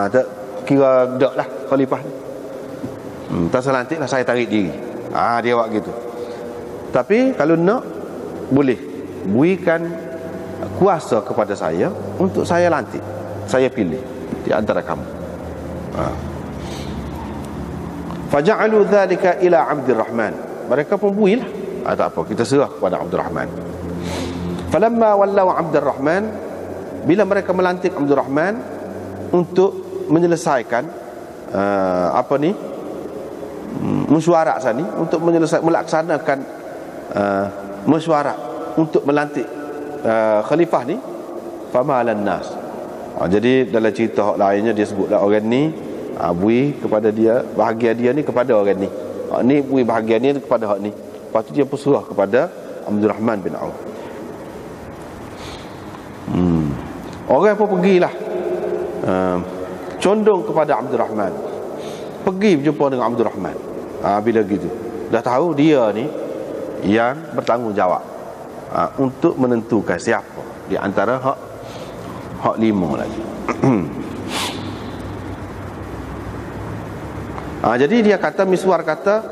Tak kira dak lah khalifah. Tak selantik lah, saya tarik diri. Dia buat gitu. Tapi kalau nak, boleh berikan kuasa kepada saya untuk saya lantik, saya pilih di antara kamu. Faja'alu dhalika ila Abdurrahman. Mereka pun builah. Tak apa, kita serah kepada Abdurrahman. Falamma wallau Abdurrahman, bila mereka melantik Abdurrahman untuk menyelesaikan mesyuarat sana, untuk melaksanakan mesyuarat untuk melantik khalifah ni, famalan nas. Jadi dalam cerita lainnya dia sebutlah orang ni bui kepada dia, bahagian dia ni kepada orang ni. Ni bui bahagian ni kepada hak ni. Lepas tu dia berserah kepada Abdurrahman bin Auf. Orang pun pergilah condong kepada Abdurrahman, pergi berjumpa dengan Abdurrahman. Bila gitu, dah tahu dia ni yang bertanggungjawab untuk menentukan siapa di antara hak lima lagi. Jadi dia kata, Miswar kata,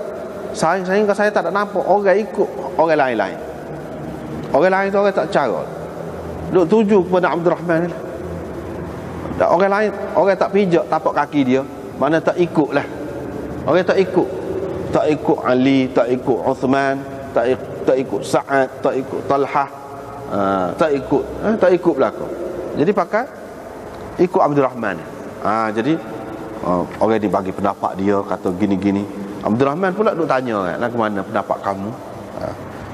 sehingga saya tak ada nampak orang ikut orang lain-lain. Orang lain tu orang tak cara, duk tuju kepada Abdurrahman ni. Orang lain, orang tak pijak tapak kaki dia, mana tak ikut lah. Orang tak ikut Ali, tak ikut Uthman, tak ikut Sa'ad, tak ikut Talhah, tak ikut belakang. Jadi pakai ikut Abdurrahman. Jadi orang ni bagi pendapat dia, kata gini-gini. Abdurrahman pula duk tanya, nak ke mana pendapat kamu?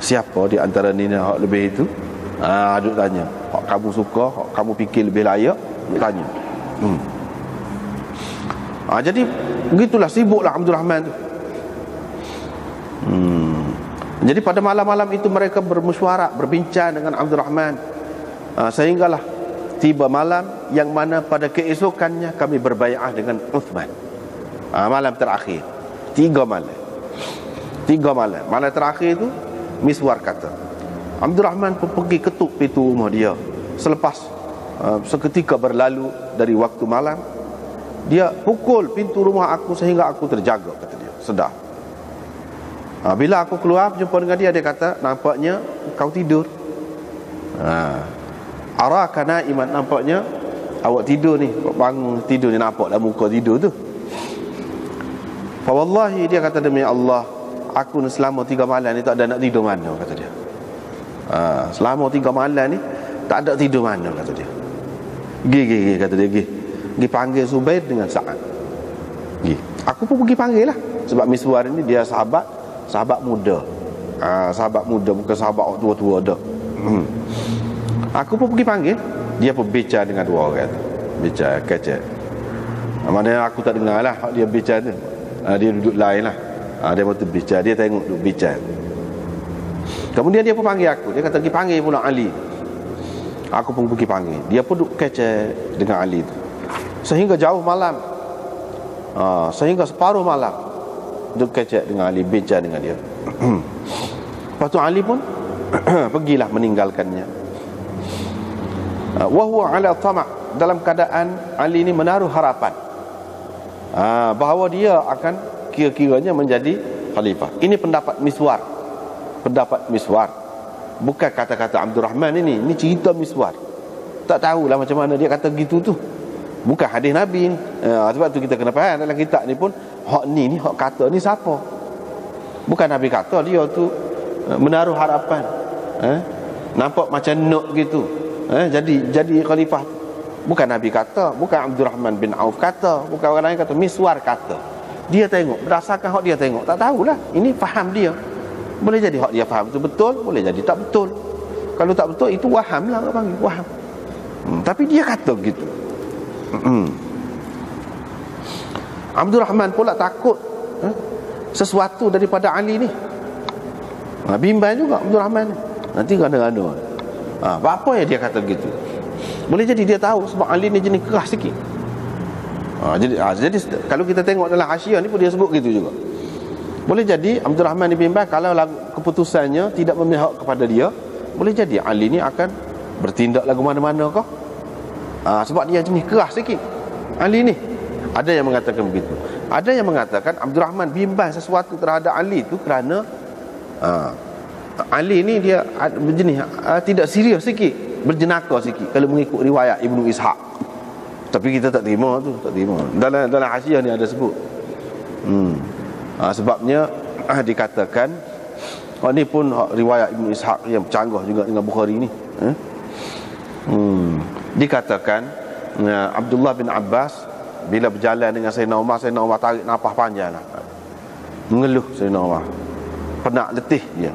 Siapa di antara ni hak lebih itu? Duk tanya. Hak kamu suka, hak kamu fikir lebih layak, duk tanya. Jadi begitulah, sibuklah Abdurrahman tu. Jadi pada malam-malam itu mereka bermesyuarat, berbincang dengan Abdurrahman, sehinggalah tiba malam yang mana pada keesokannya kami berbai'ah dengan Uthman. Malam terakhir, 3 malam. Malam terakhir itu Miswar kata, Abdurrahman pun pergi ketuk pintu rumah dia. Selepas seketika berlalu dari waktu malam, dia pukul pintu rumah aku sehingga aku terjaga, kata dia, sedar. Bila aku keluar berjumpa dengan dia, dia kata, nampaknya kau tidur. Araka naiman, nampaknya awak tidur ni, kau bangun tidur ni, nampaklah muka tidur tu. Fa wallahi, dia kata, demi Allah, aku ni selama 3 malam ni tak ada nak tidur mana, kata dia. Selama 3 malam ni tak ada tidur mana, kata dia. Gi kata dia, gi panggil Zubair dengan Sa'ad. Aku pun pergi panggil lah, sebab Miswar ni dia sahabat muda. Sahabat muda, bukan sahabat tua-tua dah. Aku pun pergi panggil. Dia pun bicara dengan 2 orang tu, bicara kecek. Maknanya aku tak dengar lah dia bicara tu. Dia duduk lain lah. Dia waktu bicara, dia tengok duduk bicara. Kemudian dia pun panggil aku. Dia kata, pergi panggil pula Ali. Aku pun pergi panggil. Dia pun duduk kecek dengan Ali tu, sehingga jauh malam. Sehingga separuh malam duduk kecek dengan Ali, bincang dengan dia. Lepas tu Ali pun pergilah meninggalkannya. Wa huwa ala tama', dalam keadaan Ali ni menaruh harapan bahawa dia akan kira-kiranya menjadi khalifah. Ini pendapat Miswar. Bukan kata-kata Abdurrahman ini cerita Miswar. Tak tahulah macam mana dia kata gitu tu. Bukan hadis Nabi ni. Sebab tu kita kena faham dalam kitab ni pun, hak ni hak kata ni siapa? Bukan Nabi kata dia tu menaruh harapan. Nampak macam nak gitu. Jadi khalifah. Bukan Nabi kata, bukan Abdul Rahman bin Auf kata, bukan orang lain kata, Miswar kata. Dia tengok, berdasarkan hak dia tengok, tak tahulah. Ini faham dia. Boleh jadi hak dia faham itu betul, boleh jadi tak betul. Kalau tak betul, itu waham lah orang panggil, waham. Tapi dia kata begitu. Abdul Rahman pula takut sesuatu daripada Ali ni. Bimbang juga Abdul Rahman ni. Nanti ganda-ganda. Apa yang dia kata begitu? Boleh jadi dia tahu sebab Ali ni jenis keras sikit. Jadi kalau kita tengok dalam Hasyiah ni pun dia sebut gitu juga. Boleh jadi Abdul Rahman ni bimbang kalau keputusannya tidak memihak kepada dia, boleh jadi Ali ni akan bertindak lagu mana-mana kah? Sebab dia jenis keras sikit Ali ni. Ada yang mengatakan begitu. Ada yang mengatakan Abdul Rahman bimbang sesuatu terhadap Ali tu kerana Ali ni dia berjenis tidak serius sikit, berjenaka sikit kalau mengikut riwayat Ibnu Ishaq. Tapi kita tak terima tu, tak terima. Dalam Hasyiah ni ada sebut. Sebabnya dikatakan ni pun riwayat Ibnu Ishaq yang canggah juga dengan Bukhari ni. Dikatakan Abdullah bin Abbas bila berjalan dengan Sayyidina Umar tarik nafas panjang lah. Mengeluh Sayyidina Umar, penat, letih dia.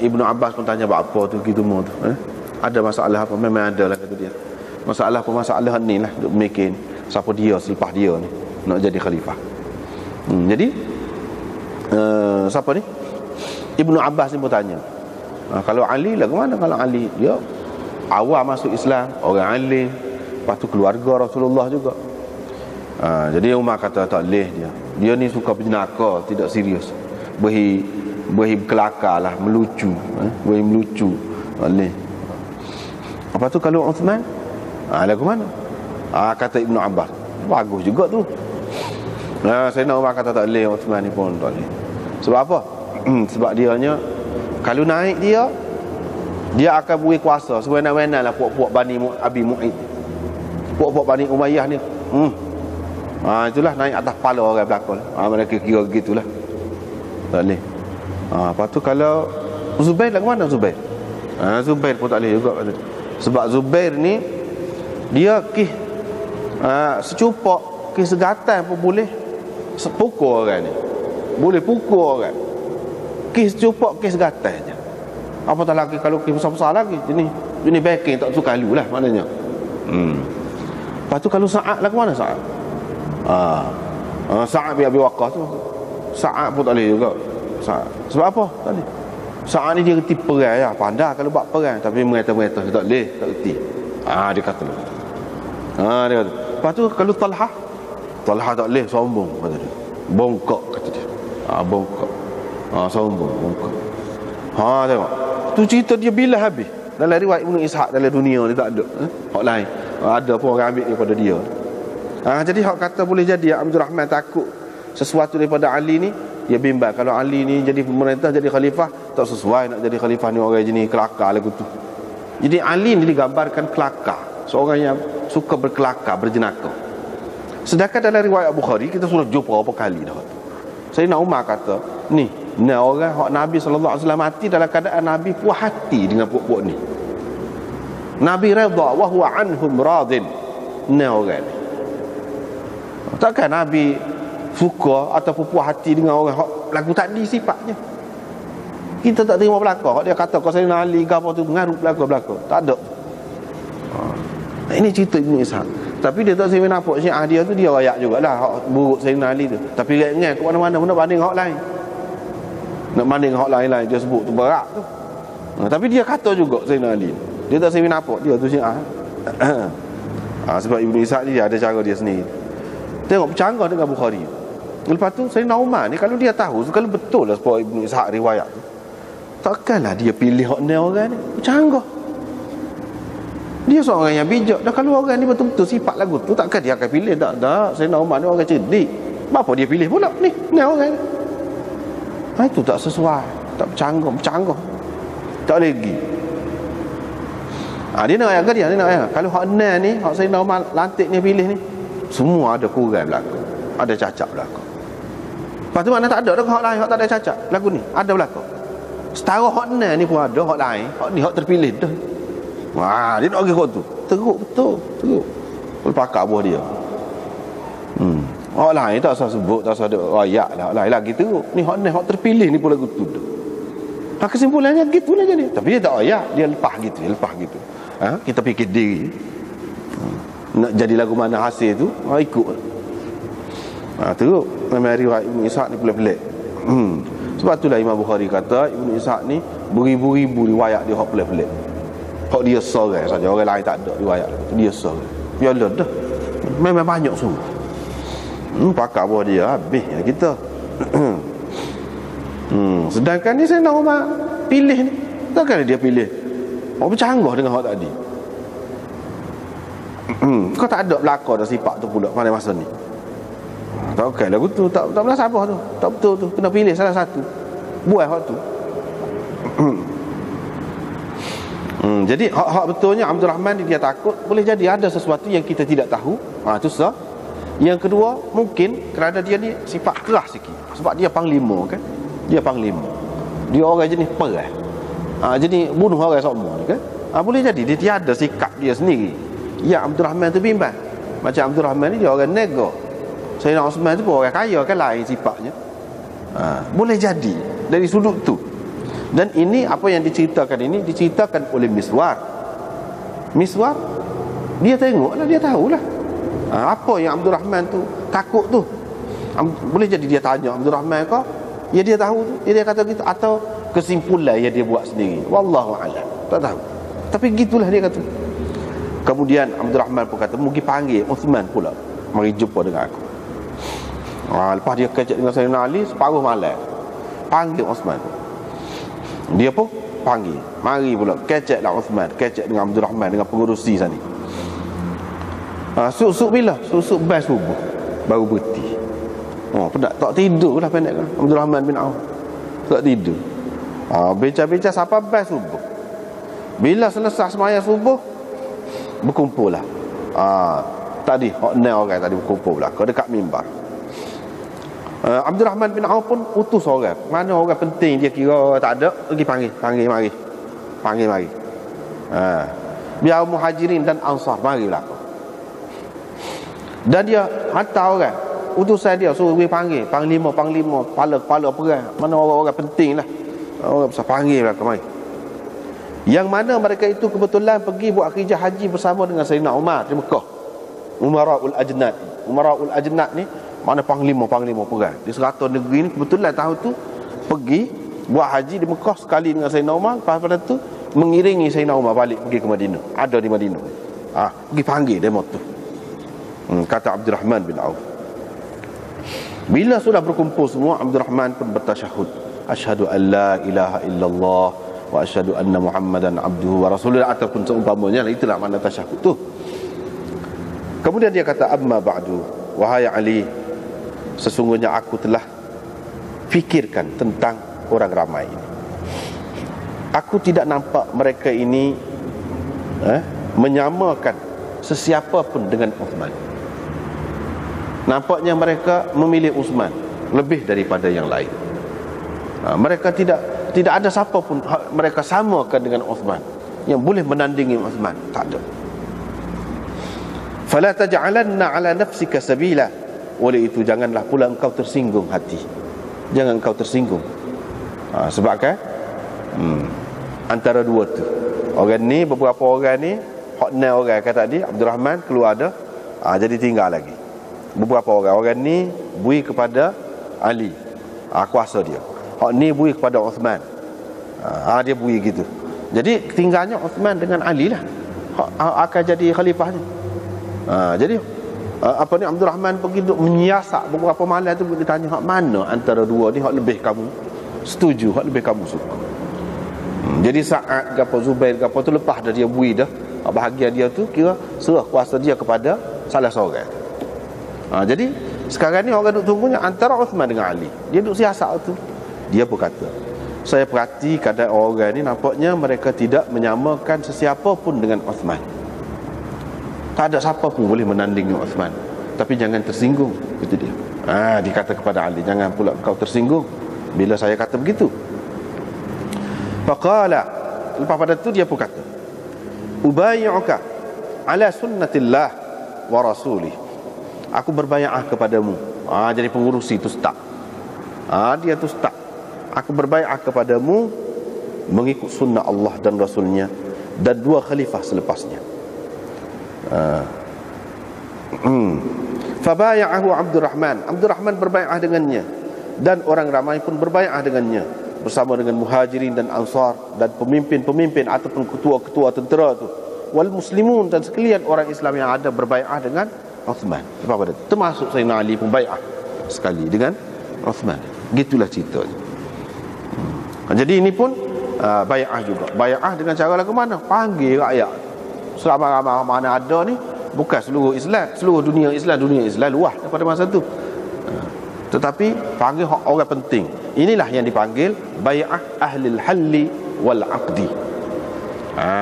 Ibnu Abbas pun tanya apa tu gitu mau tu, ada masalah apa? Memang ada lah kata dia. Masalah ni lah, duk mikir siapa dia selepas dia ni nak jadi khalifah. Jadi siapa ni? Ibnu Abbas ni pun tanya, kalau Ali lah ke mana? Kalau Ali dia awal masuk Islam, orang alim, lepas tu keluarga Rasulullah juga. Jadi Umar kata tak boleh dia ni suka berjenaka, tidak serius, berhi kelakar lah, melucu, berhi melucu, tak boleh. Apa tu kalau Uthman lagu mana? Kata Ibnu Abbas, bagus juga tu. Sayyidina Umar kata tak boleh, Uthman ni pun tak boleh. Sebab apa? Sebab dianya kalau naik dia akan beri kuasa sewenang-wenang lah puak-puak Bani Abi Mu'id, puak-puak Bani Umayyah ni. Itulah naik atas kepala orang belakang. Mereka kira gitulah. Tak boleh. Lepas tu kalau Zubair lah, ke mana Zubair? Zubair pun tak boleh juga. Sebab Zubair ni dia secupak, segatan pun boleh pukul orang ni. Boleh pukul orang. Secupak, segatan je. Apatah lagi kalau besar-besar lagi, jenis backing tak suka lu lah maknanya. Lepas tu kalau Sa'ad lah, ke mana Sa'ad? Sa'ad bin Abi Waqqas tu, Sa'ad pun tak boleh juga. Sebab apa? Tak boleh. Sa'ad ni dia reti perang ya, pandai kalau buat perang, tapi mereta-mereta dia tak boleh, tak reti. Dia kata dia kata. Lepas tu kalau Talha tak boleh, sombong kata dia. Bongkok kata dia. Bongkok. Sombong, bongkok. Tengok. Tu cerita dia bila habis. Dalam riwayat Ibnu Ishaq dalam dunia ni tak ada. Hak lain. Ada pun orang ambil daripada dia. Jadi hak kata boleh jadi Abdul Rahman takut sesuatu daripada Ali ni, dia bimbang kalau Ali ni jadi pemerintah, jadi khalifah, tak sesuai nak jadi khalifah ni orang jenis kelakar lagu tu. Jadi Ali ni digambarkan kelakar, seorang yang suka berkelakar, berjenaka. Sedangkan dalam riwayat Bukhari kita sudah jumpa berapa kali dah. Sayyidina Umar kata, ni orang hak Nabi sallallahu alaihi wasallam mati dalam keadaan Nabi puas hati dengan puak-puak ni. Nabi redha wa huwa anhum radin. Orang ni. Takkan Nabi suka ataupun puas hati dengan orang lagu tadi sifatnya. Kita tak terima belakang. Dia kata kau Sayyidina Ali ke apa tu mengarut belakang. Tak ada. Ini cerita Ibn Ishaq. Tapi dia tak sempat nampak Syiah dia tu, dia rayak jugalah hak buruk Sayyidina Ali tu. Tapi ingat ke mana-mana pun nak banding hak lain. Nak banding hak lain-lain dia sebut tu berat tu. Tapi dia kata juga Sayyidina Ali. Dia tak sempat nampak dia tu Syiah. Sebab Ibn Ishaq ni dia ada cara dia sendiri. Tengok bercanggah dengan Bukhari. Lepas tu Sayyidina Umar ni kalau dia tahu, kalau betul lah sebab Ibn Ishaq riwayat tu, takkanlah dia pilih hak ni orang ni. Bercanggah. Dia seorang yang bijak. Dan kalau orang ni betul-betul sifat lagu tu, takkan dia akan pilih. Tak. Sayyidina Umar ni orang cerdik. Kenapa dia pilih pula ni orang ni? Itu tak sesuai. Tak bercanggah. Tak lagi. Dia nak ayat ke dia? Dia nak ayat. Kalau hak ni hak Sayyidina Umar lantik ni pilih ni, semua ada kurang belakang, ada cacat belakang. Lepas tu mana tak ada hak lain, hak tak ada cacat lagu ni, ada belakang. Setara hak ni pun ada hak lain, hak ni hak terpilih dah. Dia nak pergi kot tu. teruk betul, teruk. Pakak buah dia. Orang lain tak usah sebut, tak usah ada ayat lah. Lain lagi teruk. Ni hak terpilih ni pula gitu. Kesimpulannya gitulah jadi. Tapi dia tak ayat, dia lepas gitu, kita fikir diri. Nak jadi lagu mana hasil tu, ikut. Teruk. Memang riwayat Ibn Ishaq ni pelik-pelik. Sebab itulah Imam Bukhari kata Ibn Ishaq ni beribu-ribu riwayat dia hak pelik-pelik. Hak dia seorang saja, orang lain tak ada riwayat tu, dia seorang. Ya Allah dah. Memang banyak sungguh. Pakak buah dia habis ya kita. Sedangkan ni Sayyidina Umar pilih ni, takkan dia pilih orang bercanggah dengan hak tadi. Kau tak ada belakang dah sifat tu pula pada masa ni. Tak okey lagu tu, tak belah sabar tu, tak betul tu, kena pilih salah satu, buat hak tu. Jadi hak betulnya Abdul Rahman dia takut boleh jadi ada sesuatu yang kita tidak tahu. Itu sah. Yang kedua, mungkin kerana dia ni sifat keras sikit. Sebab dia panglima kan. Dia panglima. Dia orang jenis perang. Jadi bunuh orang semua kan. Boleh jadi dia tiada sikap dia sendiri. Ya Abdul Rahman tu bimbang. Macam Abdul Rahman ni dia orang nego. Sayyidina Osman tu pun orang kaya kan, lain sifatnya. Boleh jadi dari sudut tu. Dan ini apa yang diceritakan ini diceritakan oleh Miswar. Miswar dia tengoklah, dia tahulah apa yang Abdul Rahman tu takut tu. Boleh jadi dia tanya Abdul Rahman kau, ya dia tahu tu, ya dia kata gitu, atau kesimpulan yang dia buat sendiri. Wallahu a'lam, tak tahu. Tapi gitulah dia kata. Kemudian Abdul Rahman pun kata, mungkin panggil Uthman pula, mari jumpa dengan aku. Lepas dia kecek dengan Sayyidina Ali separuh malam, panggil Uthman. Dia pun panggil, mari pula keceklah Uthman, kecek dengan Abdul Rahman, dengan pengurusi sana. Suk-suk bila? Suk-suk bas subuh baru berhenti. Tak tidur lah pendek kan Abdul Rahman bin Auf. Tak tidur. Beca-beca sampai bas subuh. Bila selesai sembahyang subuh, berkumpul lah. Tadi orang tadi berkumpul lah ke dekat mimbar. Abdul Rahman bin Auf pun utus orang. Mana orang penting dia kira tak ada, pergi panggil mari. Biar Muhajirin dan Ansar marilah. Dan dia hantar orang, utusan dia suruh pergi panggil panglima, kepala perang, mana orang-orang penting lah, orang besar, panggil lah kemari. Yang mana mereka itu kebetulan pergi buat kerja haji bersama dengan Sayyidina Umar di Mekah. Umaraul Ajnad ni mana panglima perang di serata negeri ni. Kebetulan tahun tu pergi buat haji di Mekah sekali dengan Sayyidina Umar. Pada tu mengiringi Sayyidina Umar balik pergi ke Madinah, ada di Madinah. Pergi panggil demo tu. Kata Abdul Rahman bin Auf. Bila sudah berkumpul semua, Abdul Rahman pun bertasyahud, asyhadu an la ilaha illallah wa asyhadu anna Muhammadan abduhu wa rasuluhu, ataupun seumpamanya. Itulah makna tasyahud tu. Kemudian dia kata, amma ba'du, wahai Ali, sesungguhnya aku telah fikirkan tentang orang ramai ini. Aku tidak nampak mereka ini menyamakan sesiapa pun dengan Uthman. Nampaknya mereka memilih Uthman lebih daripada yang lain. Mereka tidak ada siapa pun mereka samakan dengan Uthman yang boleh menandingi Uthman. Tak ada. Fala taj'alanna ala nafsika sabila. Oleh itu janganlah pula engkau tersinggung hati. Jangan engkau tersinggung. Sebab kan antara dua tu, orang ni, beberapa orang ni, hotna orang kata tadi Abdul Rahman keluar ada, jadi tinggal lagi beberapa orang ni bui kepada Ali, kuasa dia. Hak ni bui kepada Uthman, dia bui gitu. Jadi tinggalnya Uthman dengan Ali lah akan jadi khalifah ni. Jadi Abdul Rahman pergi duk menyiasat beberapa malam tu, ditanya hak mana antara dua ni hak lebih kamu setuju, hak lebih kamu suka. Jadi Sa'ad ke Zubair ke tu lepas dah dia bui dah, bahagian dia tu kira serah kuasa dia kepada salah seorang. Jadi sekarang ni orang duk tunggunya antara Uthman dengan Ali. Dia duk siasat tu. Dia pun kata, saya perhati keadaan orang ni, nampaknya mereka tidak menyamakan sesiapa pun dengan Uthman. Tak ada siapa pun boleh menandingi Uthman. Tapi jangan tersinggung, itu dia. Dia kata kepada Ali, jangan pula kau tersinggung bila saya kata begitu. Faqala, lepas pada tu dia pun kata, ubayyuka ala sunnatillah wa rasulih. Aku berbai'ah kepadamu. Jadi pengurusi tu start. Dia tu start. Aku berbai'ah kepadamu mengikut sunnah Allah dan Rasulnya dan dua khalifah selepasnya. Fabaya'ahu Abdurrahman. Abdurrahman berbai'ah dengannya, dan orang ramai pun berbai'ah dengannya bersama dengan Muhajirin dan Ansar dan pemimpin-pemimpin ataupun ketua-ketua tentera tu, wal muslimun, dan sekalian orang Islam yang ada berbai'ah dengan Uthman. Termasuk Sayyidina Ali pun bai'ah sekali dengan Uthman. Gitulah ceritanya. Jadi ini pun bai'ah juga. Bai'ah dengan cara lagu mana? Panggil rakyat. Selama mana ada ni, bukan seluruh Islam, seluruh dunia Islam luah daripada masa tu. Tetapi panggil orang penting. Inilah yang dipanggil bai'ah ahlil halli wal aqdi.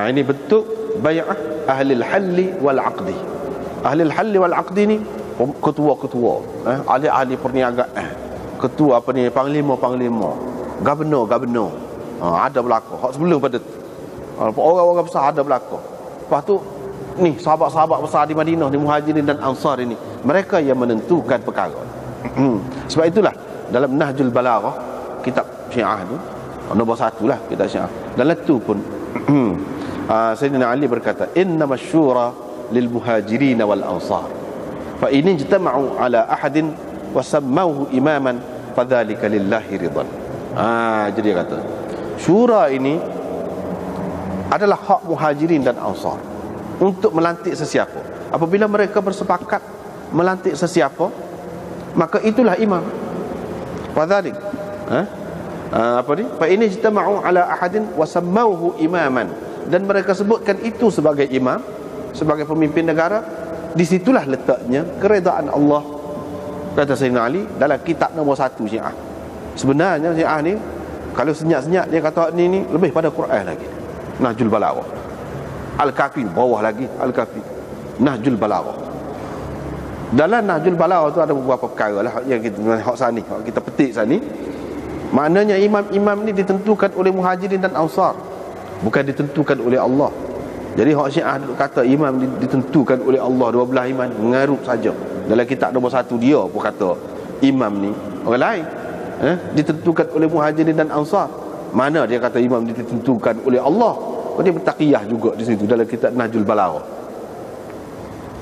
Ini bentuk bai'ah ahlil halli wal aqdi. Ahlil halli wal aqdi ni ketua-ketua, ahli-ahli perniagaan, ketua panglima, gubernur, ada berlaku. Hak sebelum pada orang-orang besar ada berlaku. Lepas tu ni sahabat-sahabat besar di Madinah, di Muhajirin dan Ansar ini, mereka yang menentukan perkara. Sebab itulah dalam Nahjul Balaghah, kitab Syiah tu, nombor 1 lah kitab Syiah. Dalam tu pun Sayyidina Ali berkata, innamas syura lil muhajirin wal ansar, fa in ijtama'u ala ahadin wa sammauhu imaman fadzalika lillahi ridwan. Jadi dia kata syura ini adalah hak muhajirin dan ansar untuk melantik sesiapa. Apabila mereka bersepakat melantik sesiapa, maka itulah imam. Fadzalik fa in ijtama'u ala ahadin wa sammauhu imaman, dan mereka sebutkan itu sebagai imam, sebagai pemimpin negara, di situlah letaknya keredaan Allah. Kata Sayyidina Ali dalam kitab nombor 1 Syiah. Sebenarnya Syiah ni kalau senyap-senyap dia kata ni lebih pada Quran lagi. Nahjul Balaghah, Al-Kafi bawah lagi, Al-Kafi, Nahjul Balaghah. Dalam Nahjul Balaghah tu ada beberapa perkara lah yang kita petik sini. Maknanya imam-imam ni ditentukan oleh Muhajirin dan Ansar, bukan ditentukan oleh Allah. Jadi hak Syiah kata imam ditentukan oleh Allah, 12 imam mengarut saja. Dalam kitab nombor 1 dia pun kata imam ni orang lain, ditentukan oleh Muhajirin dan Ansar. Mana dia kata imam ditentukan oleh Allah? Dia bertaqiyah juga di situ dalam kitab Nahjul Balaghah.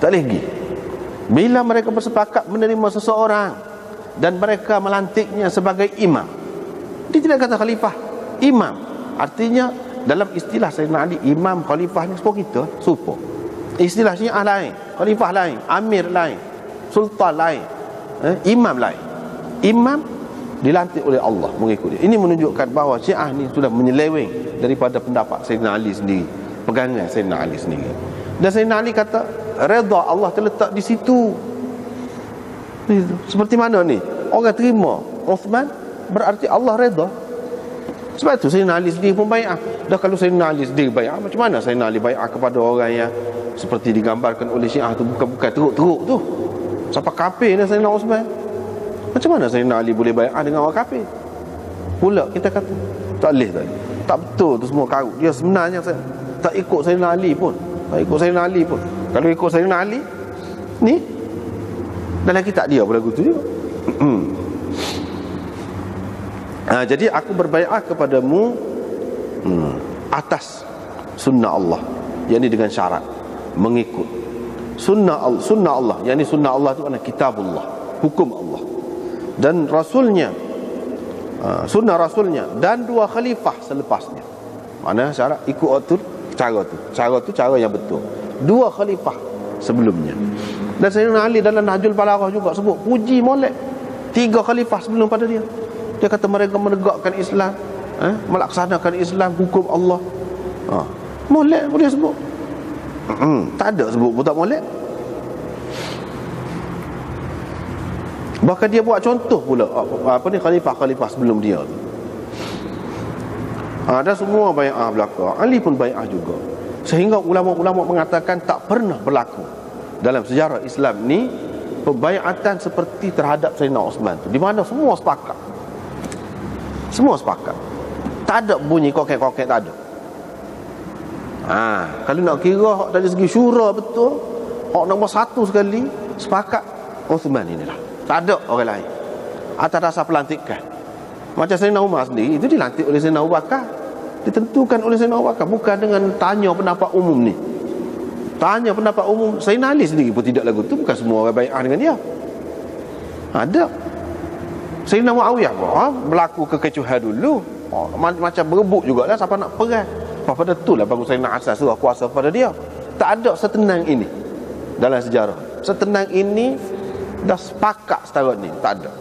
Tak boleh pergi. Bila mereka bersepakat menerima seseorang dan mereka melantiknya sebagai imam, dia tidak kata khalifah, imam. Artinya dalam istilah Sayyidina Ali, imam khalifah ni serupa kita, serupa. Istilah Syiah lain, khalifah lain, amir lain, sultan lain, imam lain. Imam dilantik oleh Allah mengikut dia. Ini menunjukkan bahawa Syiah ni sudah menyeleweng daripada pendapat Sayyidina Ali sendiri, pegangan Sayyidina Ali sendiri. Dan Sayyidina Ali kata redha Allah terletak di situ. Seperti mana ni? Orang terima Uthman, berarti Allah redha. Sebab itu Sayyidina Ali sendiri pun bai'ah. Dah kalau Sayyidina Ali sendiri bai'ah, macam mana Sayyidina Ali bai'ah kepada orang yang seperti digambarkan oleh Syiah tu, bukan teruk-teruk tu, siapa kafir ni Sayyidina Uthman? Macam mana Sayyidina Ali boleh bai'ah dengan orang kafir? Pula kita kata tak boleh tadi. Tak betul tu semua karut. Dia sebenarnya tak ikut Sayyidina Ali pun. Tak ikut Sayyidina Ali pun. Kalau ikut Sayyidina Ali ni dalam kitab dia pun lagu tu juga. Jadi aku berbai'ah kepadamu atas sunnah Allah, yakni dengan syarat mengikut sunnah Allah, yakni sunnah Allah itu adalah kitabullah, hukum Allah, dan rasulnya, sunnah rasulnya, dan dua khalifah selepasnya. Mana syarat ikut atur cara yang betul, dua khalifah sebelumnya. Dan Sayyidina Ali dalam Nahjul Balaghah juga sebut, puji molek 3 khalifah sebelum pada dia. Dia kata mereka menegakkan Islam, melaksanakan Islam, hukum Allah. Molek pun dia sebut. Tak ada sebut pun tak molek. Bahkan dia buat contoh pula khalifah-khalifah sebelum dia tu. Dan semua bai'ah belaka. Ali pun bai'ah juga. Sehingga ulama-ulama mengatakan tak pernah berlaku dalam sejarah Islam ni pembai'atan seperti terhadap Sayyidina Uthman tu, di mana semua sepakat. Semua sepakat. Tak ada bunyi kokek-kokek, tak ada. Kalau nak kira hak dari segi syura betul, hak nombor satu sekali sepakat Uthman inilah. Tak ada orang lain. Atas dasar pelantikan. Macam Sayyidina Umar sendiri, itu dilantik oleh Sayyidina Abu Bakar, ditentukan oleh Sayyidina Abu Bakar, bukan dengan tanya pendapat umum ni. Tanya pendapat umum, Sayyidina Ali sendiri pun tidak lagu tu, bukan semua orang bai'ah dengan dia. Ada Sayyidina Muawiyah pun berlaku kekecohan dulu, macam berebut jugalah siapa nak perang. Pada itulah baru Sayyidina Hasan suruh kuasa pada dia. Tak ada setenang ini dalam sejarah. Setenang ini dah sepakat setara ni, tak ada.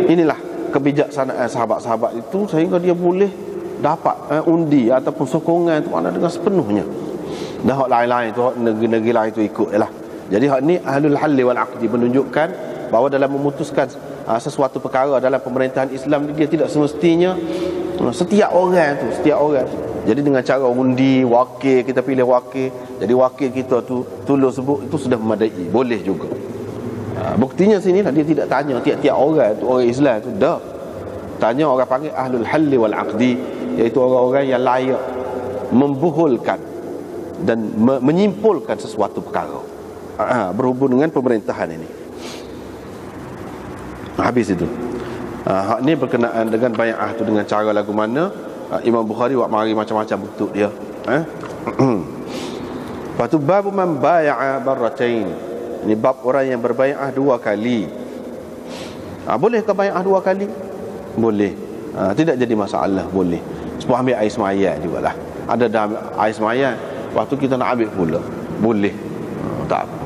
Inilah kebijaksanaan sahabat-sahabat itu sehingga dia boleh dapat undi ataupun sokongan itu mana dengan sepenuhnya. Dah hak lain-lain tu, hak negeri-negeri lain tu ikut lah. Jadi hak ni ahlul halli wal aqdi menunjukkan bahawa dalam memutuskan sesuatu perkara dalam pemerintahan Islam, dia tidak semestinya setiap orang. Jadi dengan cara undi, wakil, kita pilih wakil, jadi wakil kita tu tulis sebut, itu sudah memadai, boleh juga. Buktinya sini lah, dia tidak tanya tiap-tiap orang tu, orang Islam tu, dah tanya orang panggil ahlul halli wal aqdi, iaitu orang-orang yang layak membuhulkan dan menyimpulkan sesuatu perkara berhubung dengan pemerintahan ini. Habis itu. Hak ni berkenaan dengan bai'ah tu dengan cara lagu mana. Imam Bukhari buat mari macam-macam bentuk dia. Lepas tu bab man bai'a barratain. Ini bab orang yang berbai'ah dua kali. Boleh ke bai'ah dua kali? Boleh. Tidak jadi masalah, boleh. Sebab ambil air semayan jugalah. Ada dah air semayan, lepas tu kita nak ambil pula, boleh. Tak apa.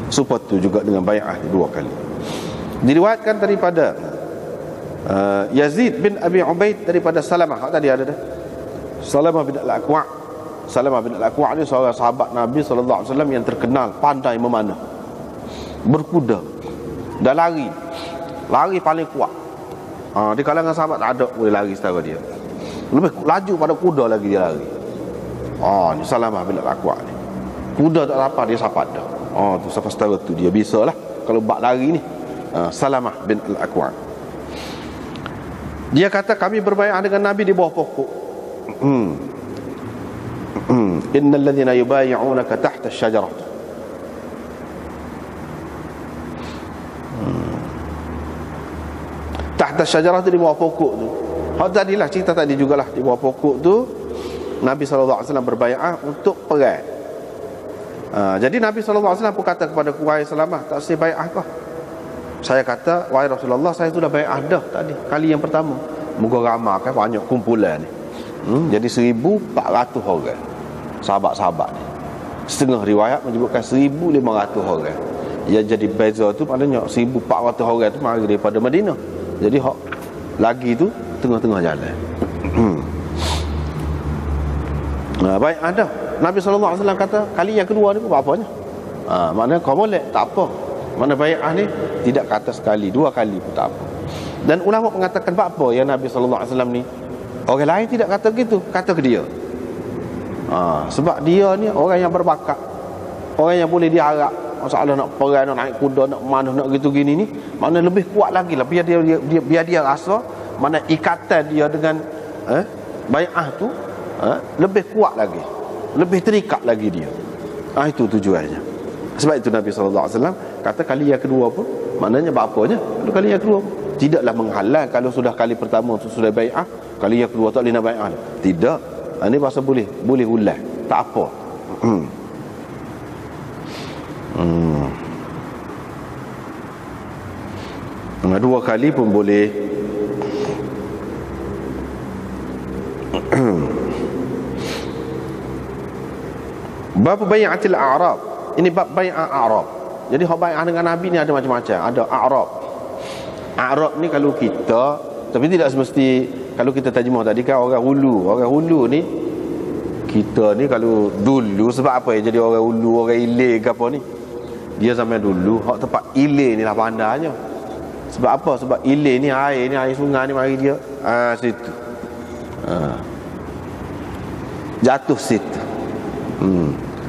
Supaya tu juga dengan bai'ah dua kali. Diriwayatkan daripada Yazid bin Abi Ubaid daripada Salamah. Tadi ada dah. Salamah bin Al-Aqwa'. Salamah bin Al-Aqwa' ni seorang sahabat Nabi sallallahu alaihi wasallam yang terkenal pandai memanah, berkuda dan lari paling kuat. Di kalangan sahabat tak ada boleh lari setara dia. Lebih laju pada kuda lagi dia lari. Ni Salamah bin Al-Aqwa' ni. Kuda tak apa dia sapat dah. Tu sampai setara tu dia bisalah kalau bak lari ni. Salamah bin Al-Aqwa'. Dia kata kami berbai'ah dengan Nabi di bawah pokok. Innal ladzina yubayyi'unaka tahta asy-syajarah. Tahta asy-syajarah tu di bawah pokok tu. Tadilah cerita tadi jugalah, di bawah pokok tu Nabi sallallahu alaihi wasallam berbai'ah untuk perang. Jadi Nabi sallallahu alaihi wasallam pun kata kepada wahai Salamah, tak usah bai'ah kau. Saya kata, wahai Rasulullah, saya sudah bai'ah dah tadi, kali yang pertama. Moga ramai kan, banyak kumpulan ni. Jadi 1,400 orang sahabat-sahabat ni. Setengah riwayat menyebutkan 1,500 orang. Yang jadi beza tu maknanya 1,400 orang tu mari daripada Madinah. Jadi hak lagi tu tengah-tengah jalan. Baik, ada Nabi sallallahu alaihi wasallam kata kali yang kedua ni apa-apanya. Maknanya kau boleh, tak apa. Mana bai'ah ni tidak kata sekali, dua kali pun tak apa. Dan ulama mengatakan apa yang Nabi sallallahu alaihi wasallam ni orang lain tidak kata gitu, kata ke dia. Sebab dia ni orang yang berbakat, orang yang boleh diharap. Masalah nak perang, nak naik kuda, nak mana, nak gitu gini ni, mana lebih kuat lagi lah. Biar dia rasa mana ikatan dia dengan bai'ah tu lebih kuat lagi, lebih terikat lagi dia. Itu tujuannya. Sebab itu Nabi SAW kata kali yang kedua pun, maknanya apa-apanya kali yang kedua tidaklah menghalang. Kalau sudah kali pertama tu sudah bai'ah, kali yang kedua tak boleh nak bai'ah. Tidak. Ini pasal boleh ulang, tak apa. Dua kali pun boleh. Bab bai'atil a'rab. Ini bab bai'ah a'rab. Jadi hak bai'ah dengan Nabi ni ada macam-macam. Ada a'rab. A'rab ni kalau kita, tapi tidak semesti kalau kita terjemah tadi kan orang hulu. Orang hulu ni kita ni kalau dulu, sebab apa ya jadi orang hulu, orang ilir ke apa ni? Dia zaman dulu hak tempat ilir ni lah pandanya. Sebab apa? Sebab ilir ni air sungai ni mari dia situ. Jatuh situ.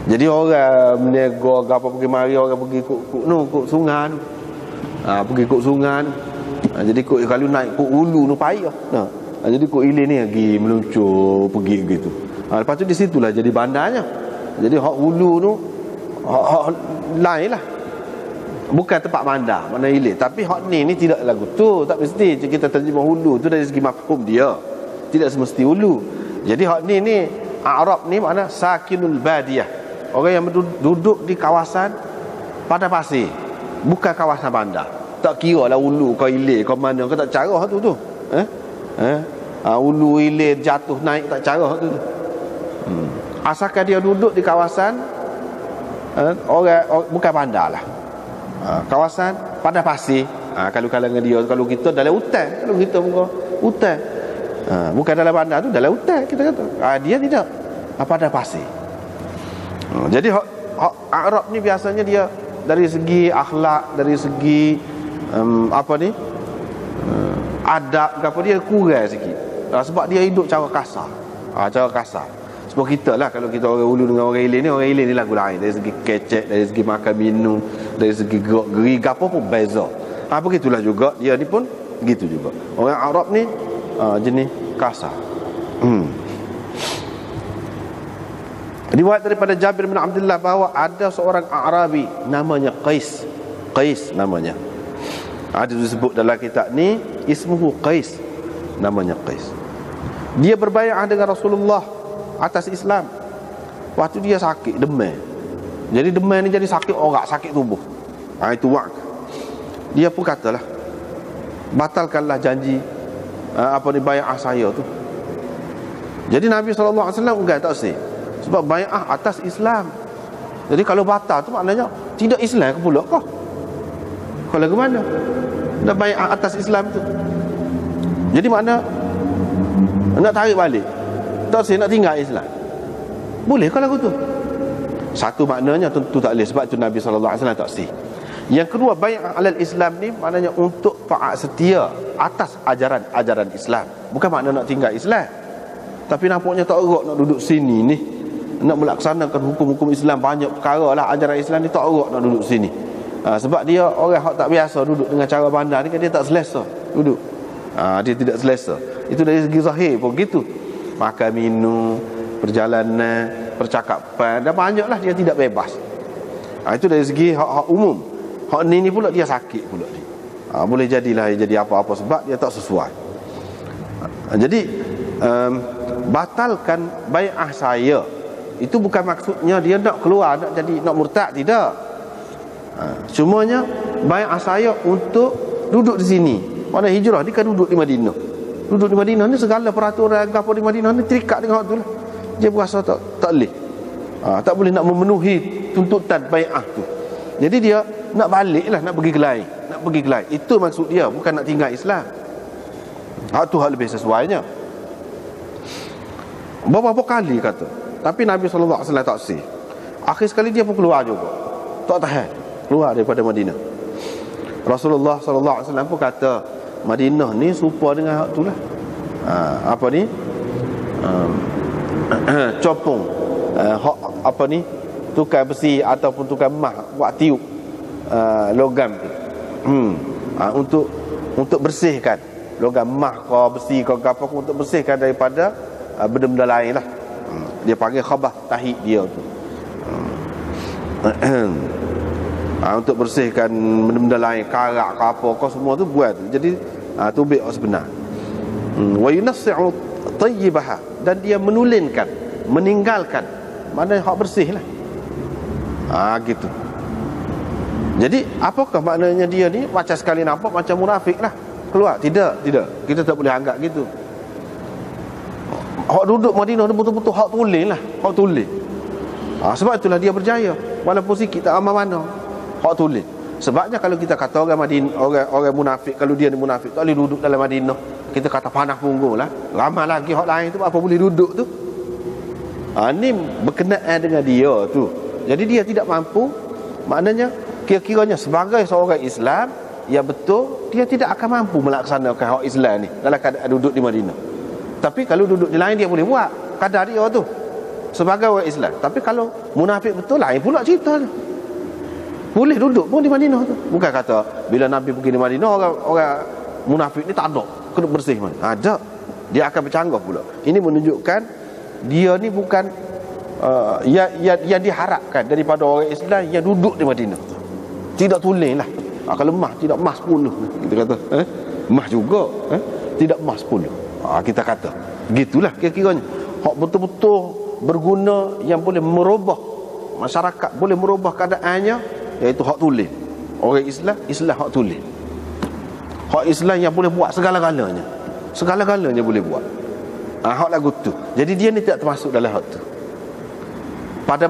Jadi orang menego apa pergi mari, orang pergi kok sungai tu. Pergi kok sungai tu. Jadi kalau naik ke hulu tu payah. Jadi kok hilir ni pergi meluncur pergi gitu. Lepas tu di situlah jadi bandarnya. Jadi hak hulu tu hak lain lah. Bukan tempat bandar, mana hilir. Tapi hak ni tidak lagu tu. Tak mesti kita terjemah hulu tu dari segi mafhum dia. Tidak semesti hulu. Jadi hak ni A'rab ni makna sakinul badiyah. Orang yang duduk di kawasan padang pasir. Bukan kawasan bandar. Tak kira lah hulu kau hilir kau mana. Kau tak carah tu. Hulu hilir jatuh naik tak carah tu. Asalkan dia duduk di kawasan orang bukan bandar lah. Kawasan padang pasir. Kalau kalangan dia, kalau kita dalam hutan, kalau kita muka hutan. Bukan dalam bandar tu, dalam hutan kita kata. Dia tidak. Padang pasir. Jadi Arab ni biasanya dia dari segi akhlak, dari segi adab ke apa, dia kurang sikit. Sebab dia hidup cara kasar. Cara kasar. Sebab kita lah, kalau kita orang hulu dengan orang hilir ni lagu lain. Dari segi kecek, dari segi makan minum, dari segi gerak-geri, apa pun beza. Begitulah juga dia ni pun begitu juga. Orang Arab ni jenis kasar. Riwayat daripada Jabir bin Abdullah bahawa ada seorang Arabi namanya Qais. Qais namanya. Ada disebut dalam kitab ni ismuhu Qais. Namanya Qais. Dia berbai'ah dengan Rasulullah atas Islam. Waktu dia sakit demam. Jadi demam ni jadi sakit orak, sakit tubuh. Itu wak. Dia pun katalah, batalkanlah janji bai'ah saya tu. Jadi Nabi SAW enggak, tak sih. Sebab bai'ah atas Islam. Jadi kalau batal tu maknanya tidak Islam ke pula kau? Kalau ke mana? Dah bai'ah atas Islam tu. Jadi makna nak tarik balik. Tak sih nak tinggal Islam. Boleh kalau tu? Satu maknanya tentu tak boleh, sebab tu Nabi SAW tak sih. Yang kedua, bai'ah alal Islam ni maknanya untuk taat setia atas ajaran Islam. Bukan makna nak tinggal Islam. Tapi nampaknya tak erat nak duduk sini ni, nak melaksanakan hukum-hukum Islam. Banyak perkara lah ajaran Islam ni tak erat nak duduk sini. Sebab dia orang yang tak biasa duduk dengan cara bandar ni kan, dia tak selesa duduk. Dia tidak selesa. Itu dari segi zahir pun gitu. Makan minum, perjalanan, percakapan, dan banyaklah dia tidak bebas. Itu dari segi hak umum. Hak ni pula dia sakit pula ni. Boleh jadilah jadi apa-apa sebab dia tak sesuai. Jadi batalkan bai'ah saya itu bukan maksudnya dia nak keluar, nak murtad, tidak. Cumanya bai'ah saya untuk duduk di sini. Mana hijrah, dia kan duduk di Madinah. Duduk di Madinah ni segala peraturan apa di Madinah ni terikat dengan waktu lah. Dia berasa tak boleh. Tak boleh nak memenuhi tuntutan bai'ah tu. Jadi dia nak balik lah, nak pergi ke lain. Itu maksud dia, bukan nak tinggal Islam. Itu hal lebih sesuainya. Beberapa kali kata, tapi Nabi SAW tak sih. Akhir sekali dia pun keluar juga, tak tahan, keluar daripada Madinah. Rasulullah SAW pun kata, Madinah ni serupa dengan hak tu lah. Copong tukar besi ataupun tukar emas buat tiup logam tu. Untuk bersihkan logam emas ke besi ke apa, untuk bersihkan daripada benda-benda lain lah. Dia panggil khabah tahid dia tu. Untuk bersihkan benda-benda lain, karak ke apa ke semua tu buat. Jadi tubik sebenar. Wa yunassi'u tayyibaha, dan dia menulingkan, meninggalkan, mana hak bersih lah. Gitu. Jadi apakah maknanya dia ni? Macam sekali nampak macam munafik lah keluar. Tidak. Kita tak boleh anggap gitu. Hak duduk Madinah ni betul-betul hak tulis lah. Hak tulis. Sebab itulah dia berjaya. Walaupun sikit tak amal mana. Hak tulis. Sebabnya kalau kita kata orang Madinah, orang munafik, kalau dia ni munafik, tak boleh duduk dalam Madinah, kita kata panah punggung lah. Ramai lagi hak lain tu apa boleh duduk tu. Ni berkenaan dengan dia tu. Jadi dia tidak mampu. Maknanya kira-kiranya sebagai seorang Islam yang betul, dia tidak akan mampu melaksanakan hak Islam ni dalam keadaan duduk di Madinah. Tapi kalau duduk di lain dia boleh buat kadar dia tu sebagai orang Islam. Tapi kalau munafik betul, lain pula cerita tu. Boleh duduk pun di Madinah tu. Bukan kata bila Nabi pergi di Madinah orang munafik ni tak ada, kena bersih mana. Ada. Dia akan bercanggah pula. Ini menunjukkan dia ni bukan yang diharapkan daripada orang Islam yang duduk di Madinah. Tidak tulis lah. Kalau mah tidak mah 10 kita kata. Mah juga. Tidak mah 10. Kita kata. Begitulah kira-kiranya. Hak betul-betul berguna yang boleh merubah masyarakat, boleh merubah keadaannya, iaitu hak tulis. Orang Islam hak tulis. Hak Islam yang boleh buat segala-galanya. Segala-galanya boleh buat. Hak lagu tu. Jadi dia ni tidak termasuk dalam hak tu. Pada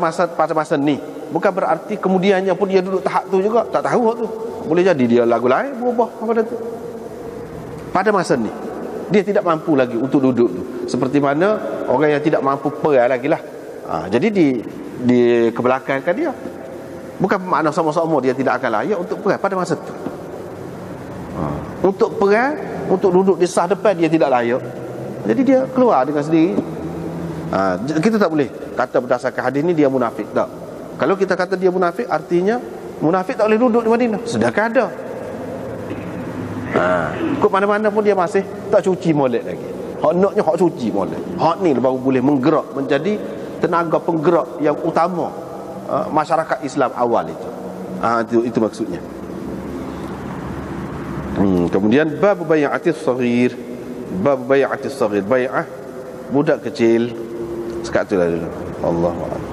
masa ni, bukan berarti kemudiannya pun dia duduk tahap tu juga, tak tahu hak tu. Boleh jadi dia lagu lain berubah pada tu. Pada masa ni dia tidak mampu lagi untuk duduk tu. Seperti mana orang yang tidak mampu perai lagi lah. Jadi di kebelakangkan dia. Bukan makna sama-sama dia tidak akan layak untuk perai pada masa tu. Untuk perai, untuk duduk di sah depan dia tidak layak. Jadi dia keluar dengan sendiri. Kita tak boleh kata berdasarkan hadis ni dia munafik. Tak. Kalau kita kata dia munafik, artinya munafik tak boleh duduk di Madinah. Sedangkan ada. Kok mana-mana pun dia masih tak cuci molek lagi. Hak naknya hak cuci molek. Hak ni baru boleh menggerak menjadi tenaga penggerak yang utama masyarakat Islam awal itu. Itu maksudnya. Kemudian bab bai'atis saghir. Bab bai'atis saghir, bai'ah budak kecil. Sekat tu lah dulu. Allahu a'lam.